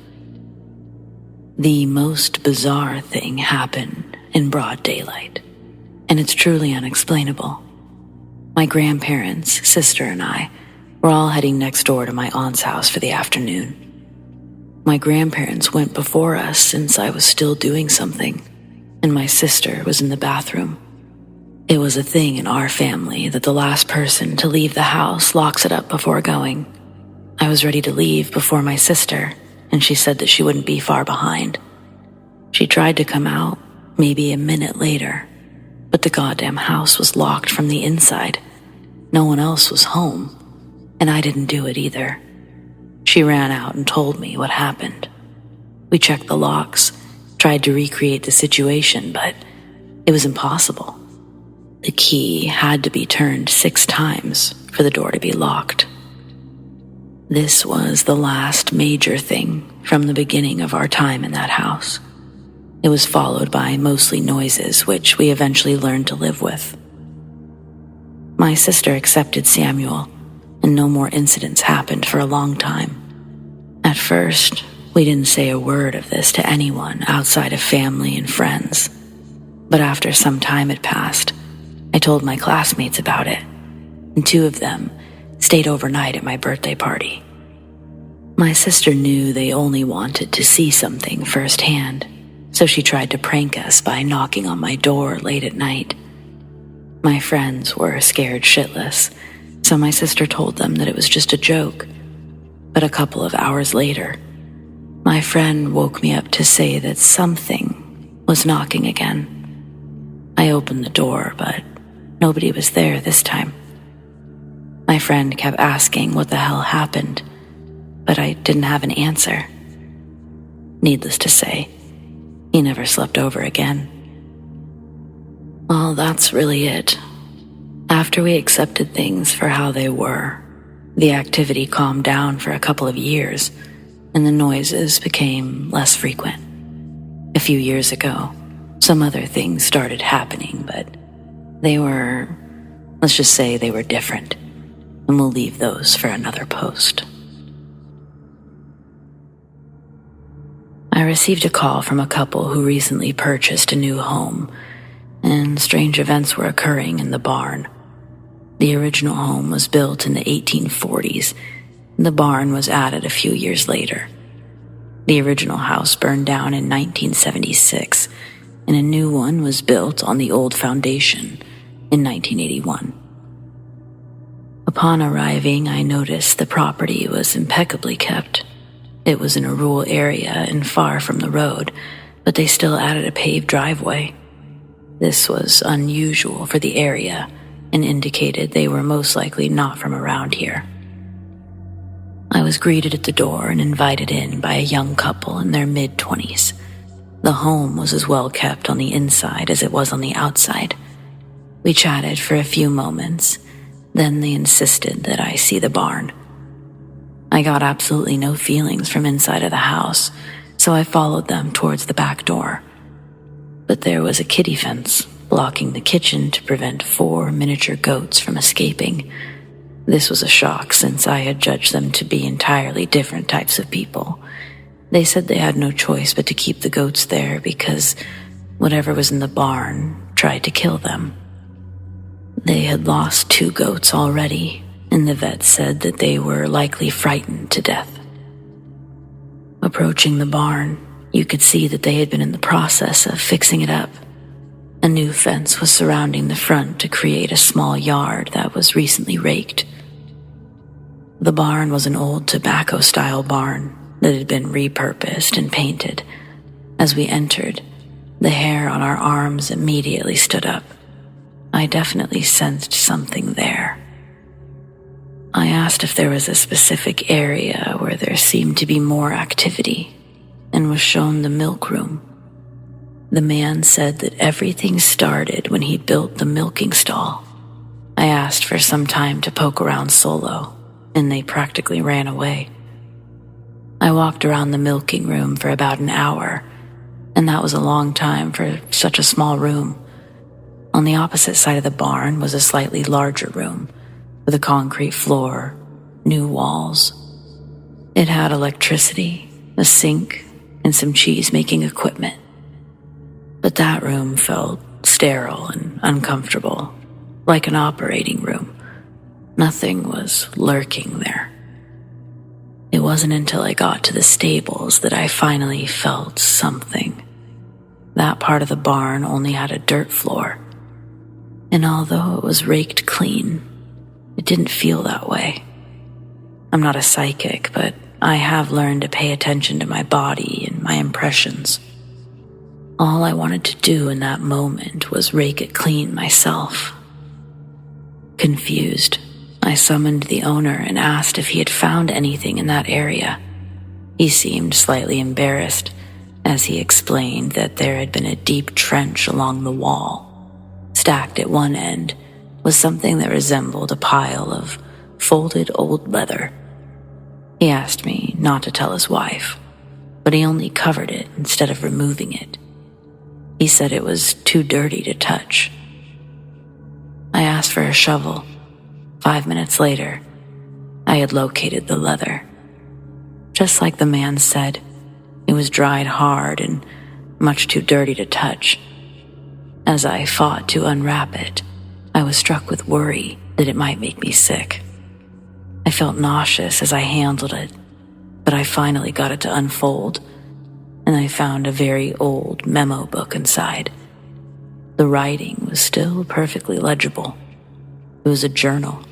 The most bizarre thing happened in broad daylight, and it's truly unexplainable. My grandparents, sister, and I were all heading next door to my aunt's house for the afternoon. My grandparents went before us since I was still doing something, and my sister was in the bathroom. It was a thing in our family that the last person to leave the house locks it up before going. I was ready to leave before my sister, and she said that she wouldn't be far behind. She tried to come out maybe a minute later, but the goddamn house was locked from the inside. No one else was home, and I didn't do it either. She ran out and told me what happened. We checked the locks, tried to recreate the situation, but it was impossible. The key had to be turned 6 times for the door to be locked. This was the last major thing from the beginning of our time in that house. It was followed by mostly noises, which we eventually learned to live with. My sister accepted Samuel, and no more incidents happened for a long time. At first, we didn't say a word of this to anyone outside of family and friends. But after some time had passed, I told my classmates about it, and 2 of them stayed overnight at my birthday party. My sister knew they only wanted to see something firsthand, so she tried to prank us by knocking on my door late at night. My friends were scared shitless, so my sister told them that it was just a joke. But a couple of hours later, my friend woke me up to say that something was knocking again. I opened the door, but nobody was there this time. My friend kept asking what the hell happened, but I didn't have an answer. Needless to say, he never slept over again. Well, that's really it. After we accepted things for how they were, the activity calmed down for a couple of years, and the noises became less frequent. A few years ago, some other things started happening, but let's just say they were different, and we'll leave those for another post. I received a call from a couple who recently purchased a new home, and strange events were occurring in the barn. The original home was built in the 1840s. The barn was added a few years later. The original house burned down in 1976, and a new one was built on the old foundation in 1981. Upon arriving, I noticed the property was impeccably kept. It was in a rural area and far from the road, but they still added a paved driveway. This was unusual for the area and indicated they were most likely not from around here. I was greeted at the door and invited in by a young couple in their mid-20s. The home was as well kept on the inside as it was on the outside. We chatted for a few moments, then they insisted that I see the barn. I got absolutely no feelings from inside of the house, so I followed them towards the back door. But there was a kiddie fence blocking the kitchen to prevent 4 miniature goats from escaping. This was a shock since I had judged them to be entirely different types of people. They said they had no choice but to keep the goats there because whatever was in the barn tried to kill them. They had lost 2 goats already, and the vet said that they were likely frightened to death. Approaching the barn, you could see that they had been in the process of fixing it up. A new fence was surrounding the front to create a small yard that was recently raked. The barn was an old tobacco-style barn that had been repurposed and painted. As we entered, the hair on our arms immediately stood up. I definitely sensed something there. I asked if there was a specific area where there seemed to be more activity and was shown the milk room. The man said that everything started when he built the milking stall. I asked for some time to poke around solo, and they practically ran away. I walked around the milking room for about an hour, and that was a long time for such a small room. On the opposite side of the barn was a slightly larger room with a concrete floor, new walls. It had electricity, a sink, and some cheese-making equipment. But that room felt sterile and uncomfortable, like an operating room. Nothing was lurking there. It wasn't until I got to the stables that I finally felt something. That part of the barn only had a dirt floor, and although it was raked clean, it didn't feel that way. I'm not a psychic, but I have learned to pay attention to my body and my impressions. All I wanted to do in that moment was rake it clean myself. Confused, I summoned the owner and asked if he had found anything in that area. He seemed slightly embarrassed as he explained that there had been a deep trench along the wall. Stacked at one end was something that resembled a pile of folded old leather. He asked me not to tell his wife, but he only covered it instead of removing it. He said it was too dirty to touch. I asked for a shovel. 5 minutes later, I had located the leather. Just like the man said, it was dried hard and much too dirty to touch. As I fought to unwrap it, I was struck with worry that it might make me sick. I felt nauseous as I handled it, but I finally got it to unfold, and I found a very old memo book inside. The writing was still perfectly legible. It was a journal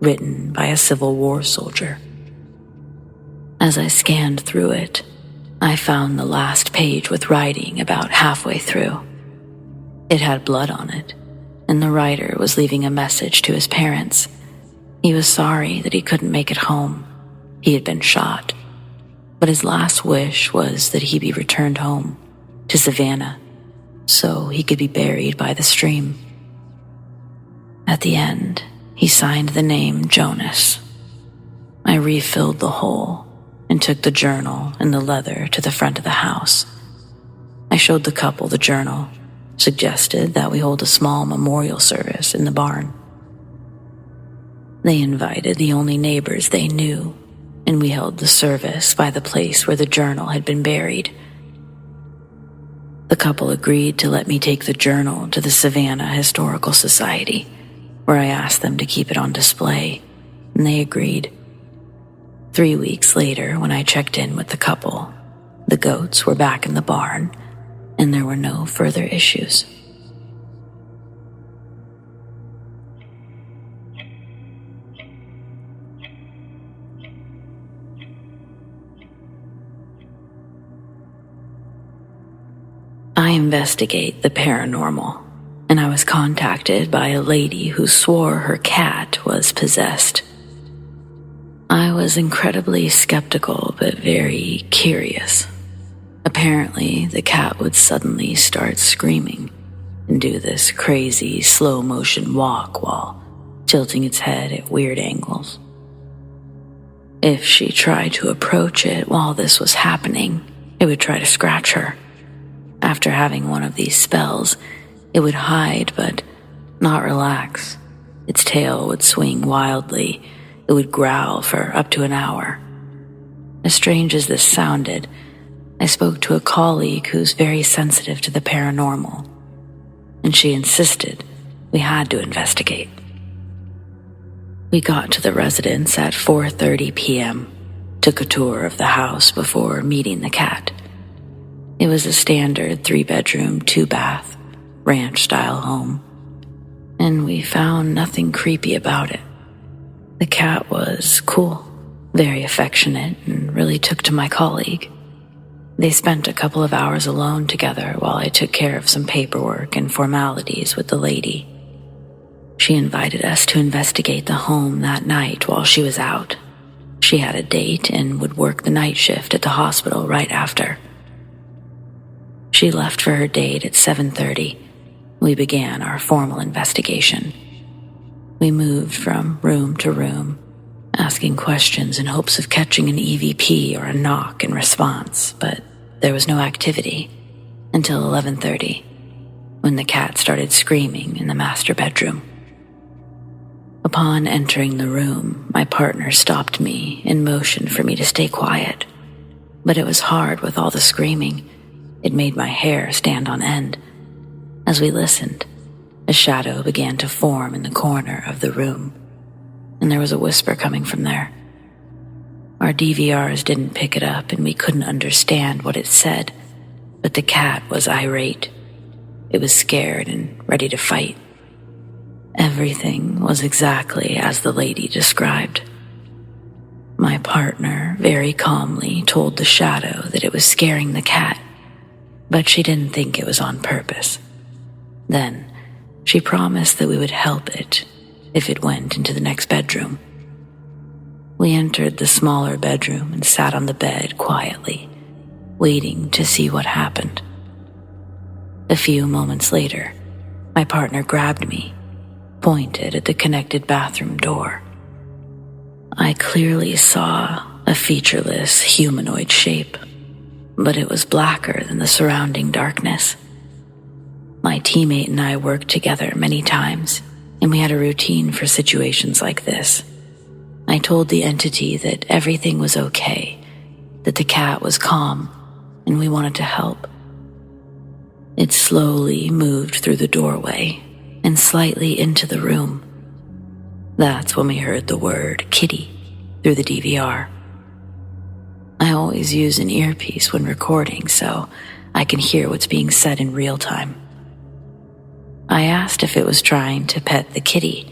written by a Civil War soldier. As I scanned through it, I found the last page with writing about halfway through. It had blood on it, and the writer was leaving a message to his parents. He was sorry that he couldn't make it home. He had been shot, but his last wish was that he be returned home to Savannah so he could be buried by the stream. At the end, he signed the name Jonas. I refilled the hole and took the journal and the leather to the front of the house. I showed the couple the journal, suggested that we hold a small memorial service in the barn. They invited the only neighbors they knew, and we held the service by the place where the journal had been buried. The couple agreed to let me take the journal to the Savannah Historical Society. where I asked them to keep it on display, and they agreed. 3 weeks later, when I checked in with the couple, the goats were back in the barn, and there were no further issues. I investigate the paranormal, and I was contacted by a lady who swore her cat was possessed. I was incredibly skeptical but very curious. Apparently, the cat would suddenly start screaming and do this crazy slow-motion walk while tilting its head at weird angles. If she tried to approach it while this was happening, it would try to scratch her. After having one of these spells, it would hide but not relax. Its tail would swing wildly. It would growl for up to an hour. As strange as this sounded, I spoke to a colleague who's very sensitive to the paranormal, and she insisted we had to investigate. We got to the residence at 4:30 p.m., took a tour of the house before meeting the cat. It was a standard 3-bedroom, 2-bath, ranch-style home, and we found nothing creepy about it. The cat was cool, very affectionate, and really took to my colleague. They spent a couple of hours alone together while I took care of some paperwork and formalities with the lady. She invited us to investigate the home that night while she was out. She had a date and would work the night shift at the hospital right after. She left for her date at 7:30. We began our formal investigation. We moved from room to room, asking questions in hopes of catching an EVP or a knock in response, but there was no activity until 11:30, when the cat started screaming in the master bedroom. Upon entering the room, my partner stopped me and motioned for me to stay quiet, but it was hard with all the screaming. It made my hair stand on end. As we listened, a shadow began to form in the corner of the room, and there was a whisper coming from there. Our DVRs didn't pick it up, and we couldn't understand what it said, but the cat was irate. It was scared and ready to fight. Everything was exactly as the lady described. My partner very calmly told the shadow that it was scaring the cat, but she didn't think it was on purpose. Then, she promised that we would help it if it went into the next bedroom. We entered the smaller bedroom and sat on the bed quietly, waiting to see what happened. A few moments later, my partner grabbed me, pointed at the connected bathroom door. I clearly saw a featureless humanoid shape, but it was blacker than the surrounding darkness. My teammate and I worked together many times, and we had a routine for situations like this. I told the entity that everything was okay, that the cat was calm, and we wanted to help. It slowly moved through the doorway and slightly into the room. That's when we heard the word kitty through the DVR. I always use an earpiece when recording so I can hear what's being said in real time. I asked if it was trying to pet the kitty,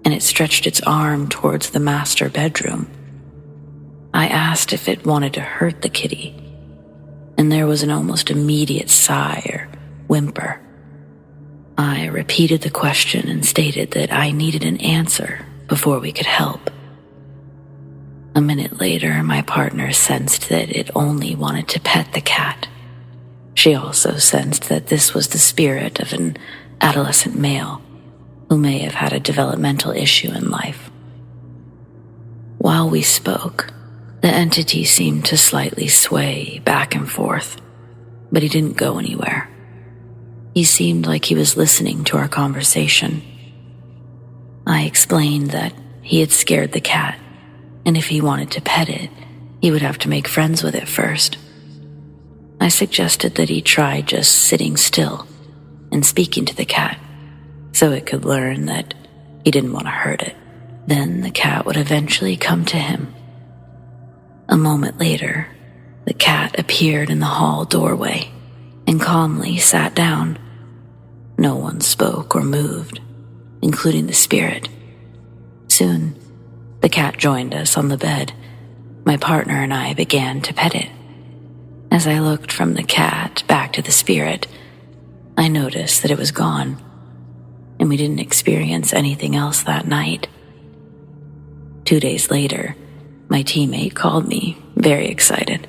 and it stretched its arm towards the master bedroom. I asked if it wanted to hurt the kitty, and there was an almost immediate sigh or whimper. I repeated the question and stated that I needed an answer before we could help. A minute later, my partner sensed that it only wanted to pet the cat. She also sensed that this was the spirit of an adolescent male who may have had a developmental issue in life. While we spoke, the entity seemed to slightly sway back and forth, but he didn't go anywhere. He seemed like he was listening to our conversation. I explained that he had scared the cat, and if he wanted to pet it, he would have to make friends with it first. I suggested that he try just sitting still and speaking to the cat so it could learn that He didn't want to hurt it. Then the cat would eventually come to him. A moment later, the cat appeared in the hall doorway and calmly sat down. No one spoke or moved, including the spirit. Soon, the cat joined us on the bed. My partner and I began to pet it. As I looked from the cat back to the spirit, I noticed that it was gone, and we didn't experience anything else that night. 2 days later, my teammate called me, very excited.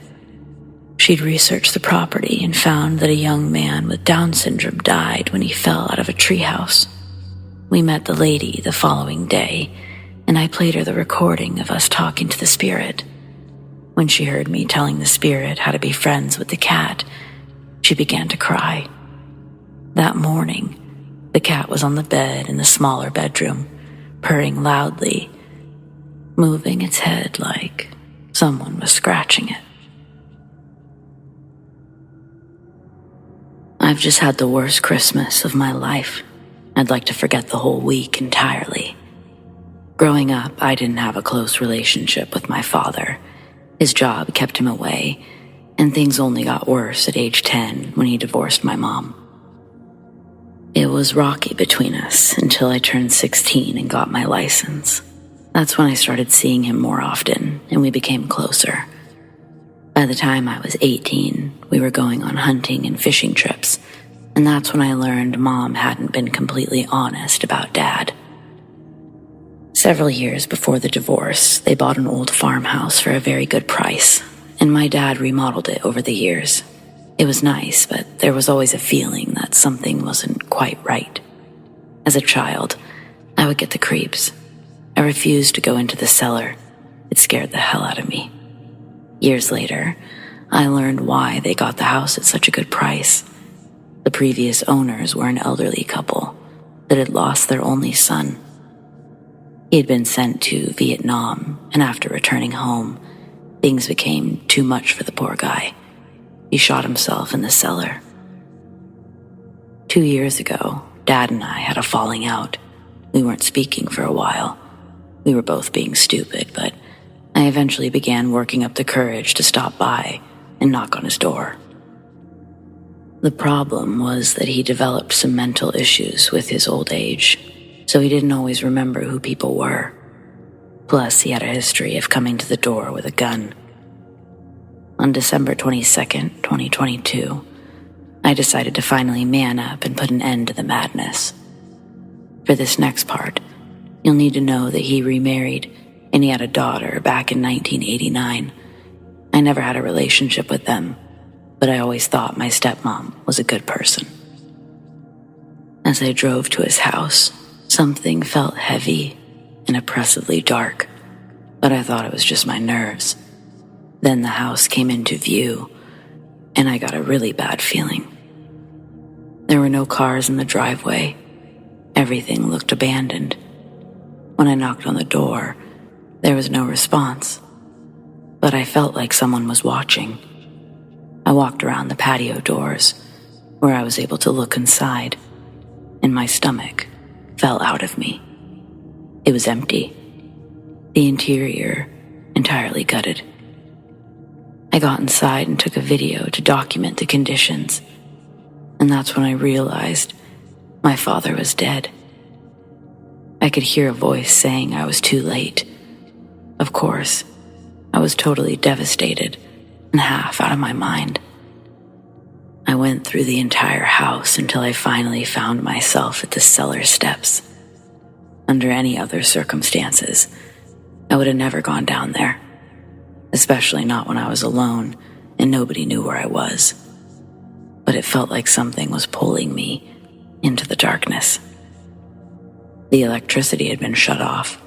She'd researched the property and found that a young man with Down syndrome died when he fell out of a treehouse. We met the lady the following day, and I played her the recording of us talking to the spirit. When she heard me telling the spirit how to be friends with the cat, she began to cry. That morning, the cat was on the bed in the smaller bedroom, purring loudly, moving its head like someone was scratching it. I've just had the worst Christmas of my life. I'd like to forget the whole week entirely. Growing up, I didn't have a close relationship with my father. His job kept him away, and things only got worse at age 10 when he divorced my mom. It was rocky between us until I turned 16 and got my license. That's when I started seeing him more often, and we became closer. By the time I was 18, we were going on hunting and fishing trips, and that's when I learned Mom hadn't been completely honest about Dad. Several years before the divorce, they bought an old farmhouse for a very good price, and my dad remodeled it over the years. It was nice, but there was always a feeling that something wasn't quite right. As a child, I would get the creeps. I refused to go into the cellar. It scared the hell out of me. Years later, I learned why they got the house at such a good price. The previous owners were an elderly couple that had lost their only son. He had been sent to Vietnam, and after returning home, things became too much for the poor guy. He shot himself in the cellar. 2 years ago, Dad and I had a falling out. We weren't speaking for a while. We were both being stupid, but I eventually began working up the courage to stop by and knock on his door. The problem was that he developed some mental issues with his old age, so he didn't always remember who people were. Plus, he had a history of coming to the door with a gun. On December 22nd, 2022, I decided to finally man up and put an end to the madness. For this next part, you'll need to know that he remarried and he had a daughter back in 1989. I never had a relationship with them, but I always thought my stepmom was a good person. As I drove to his house, something felt heavy and oppressively dark, but I thought it was just my nerves. Then the house came into view, and I got a really bad feeling. There were no cars in the driveway. Everything looked abandoned. When I knocked on the door, there was no response, but I felt like someone was watching. I walked around the patio doors, where I was able to look inside, and my stomach fell out of me. It was empty. The interior entirely gutted. I got inside and took a video to document the conditions, and that's when I realized my father was dead. I could hear a voice saying I was too late. Of course, I was totally devastated and half out of my mind. I went through the entire house until I finally found myself at the cellar steps. Under any other circumstances, I would have never gone down there, especially not when I was alone and nobody knew where I was. But it felt like something was pulling me into the darkness. The electricity had been shut off,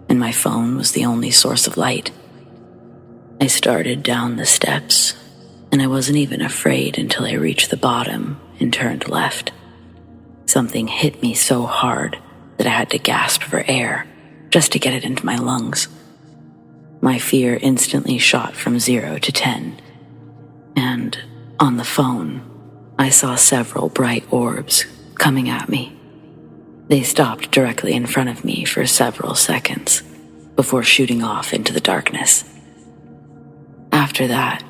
and my phone was the only source of light. I started down the steps, and I wasn't even afraid until I reached the bottom and turned left. Something hit me so hard that I had to gasp for air just to get it into my lungs. My fear instantly shot from 0 to 10, and on the phone, I saw several bright orbs coming at me. They stopped directly in front of me for several seconds before shooting off into the darkness. After that,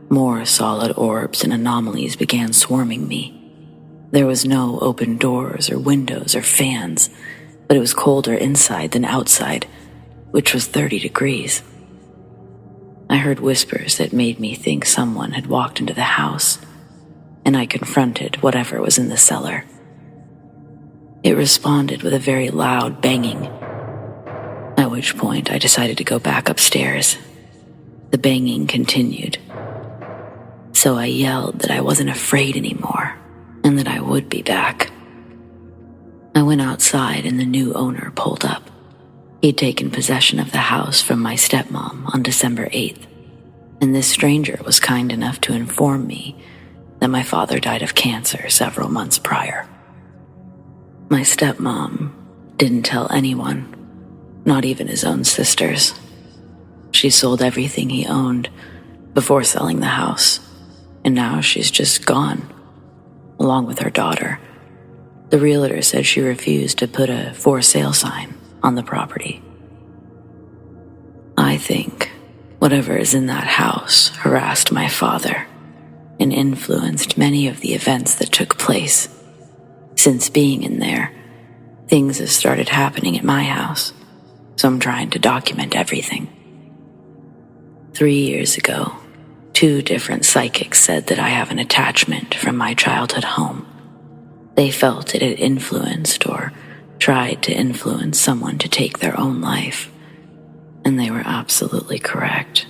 more solid orbs and anomalies began swarming me. There was no open doors or windows or fans, but it was colder inside than outside, which was 30 degrees. I heard whispers that made me think someone had walked into the house, and I confronted whatever was in the cellar. It responded with a very loud banging, at which point I decided to go back upstairs. The banging continued, so I yelled that I wasn't afraid anymore and that I would be back. I went outside and the new owner pulled up. He'd taken possession of the house from my stepmom on December 8th, and this stranger was kind enough to inform me that my father died of cancer several months prior. My stepmom didn't tell anyone, not even his own sisters. She sold everything he owned before selling the house, and now she's just gone, along with her daughter. The realtor said she refused to put a for sale sign on the property. I think whatever is in that house harassed my father and influenced many of the events that took place. Since being in there, things have started happening at my house, so I'm trying to document everything. 3 years ago, 2 different psychics said that I have an attachment from my childhood home. They felt it had influenced or tried to influence someone to take their own life, and they were absolutely correct.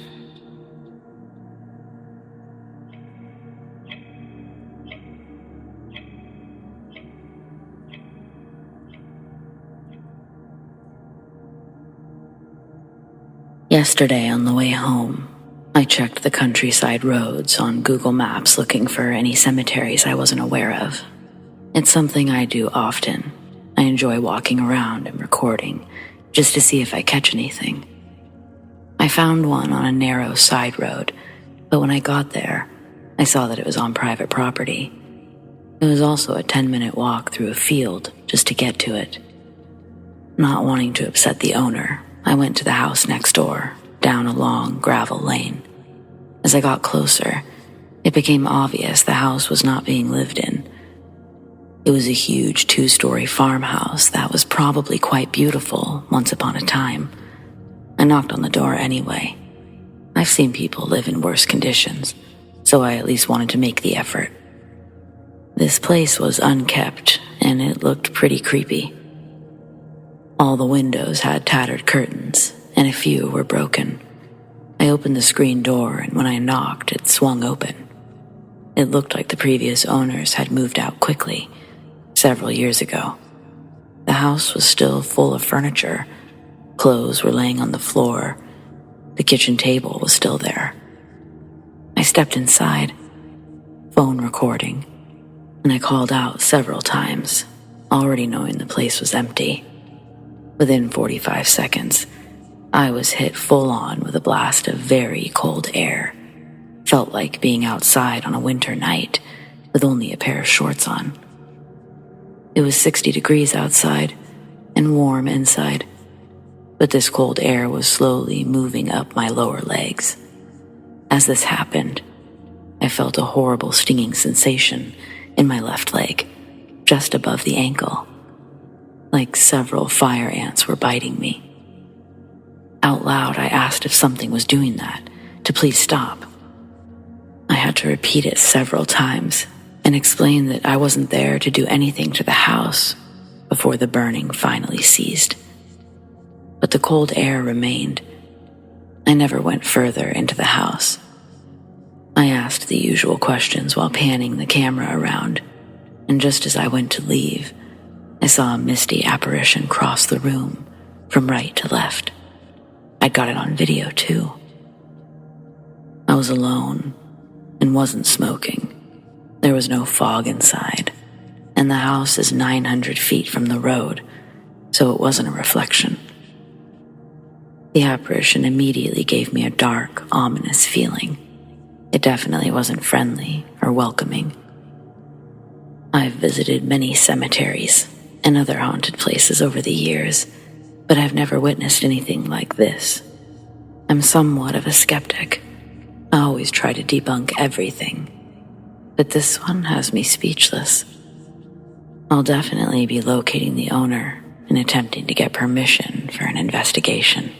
Yesterday on the way home, I checked the countryside roads on Google Maps looking for any cemeteries I wasn't aware of. It's something I do often. I enjoy walking around and recording just to see if I catch anything. I found one on a narrow side road, but when I got there, I saw that it was on private property. It was also a 10-minute walk through a field just to get to it. Not wanting to upset the owner, I went to the house next door, down a long gravel lane. As I got closer, it became obvious the house was not being lived in. It was a huge 2-story farmhouse that was probably quite beautiful once upon a time. I knocked on the door anyway. I've seen people live in worse conditions, so I at least wanted to make the effort. This place was unkept, and it looked pretty creepy. All the windows had tattered curtains, and a few were broken. I opened the screen door, and when I knocked, it swung open. It looked like the previous owners had moved out quickly, several years ago. The house was still full of furniture. Clothes were laying on the floor. The kitchen table was still there. I stepped inside, phone recording, and I called out several times, already knowing the place was empty. Within 45 seconds, I was hit full on with a blast of very cold air. Felt like being outside on a winter night with only a pair of shorts on. It was 60 degrees outside and warm inside, but this cold air was slowly moving up my lower legs. As this happened, I felt a horrible stinging sensation in my left leg, just above the ankle. Like several fire ants were biting me. Out loud, I asked if something was doing that, to please stop. I had to repeat it several times and explain that I wasn't there to do anything to the house before the burning finally ceased. But the cold air remained. I never went further into the house. I asked the usual questions while panning the camera around, and just as I went to leave, I saw a misty apparition cross the room from right to left. I'd got it on video too. I was alone and wasn't smoking. There was no fog inside, and the house is 900 feet from the road, so it wasn't a reflection. The apparition immediately gave me a dark, ominous feeling. It definitely wasn't friendly or welcoming. I've visited many cemeteries, and other haunted places over the years, but I've never witnessed anything like this. I'm somewhat of a skeptic. I always try to debunk everything, but this one has me speechless. I'll definitely be locating the owner and attempting to get permission for an investigation.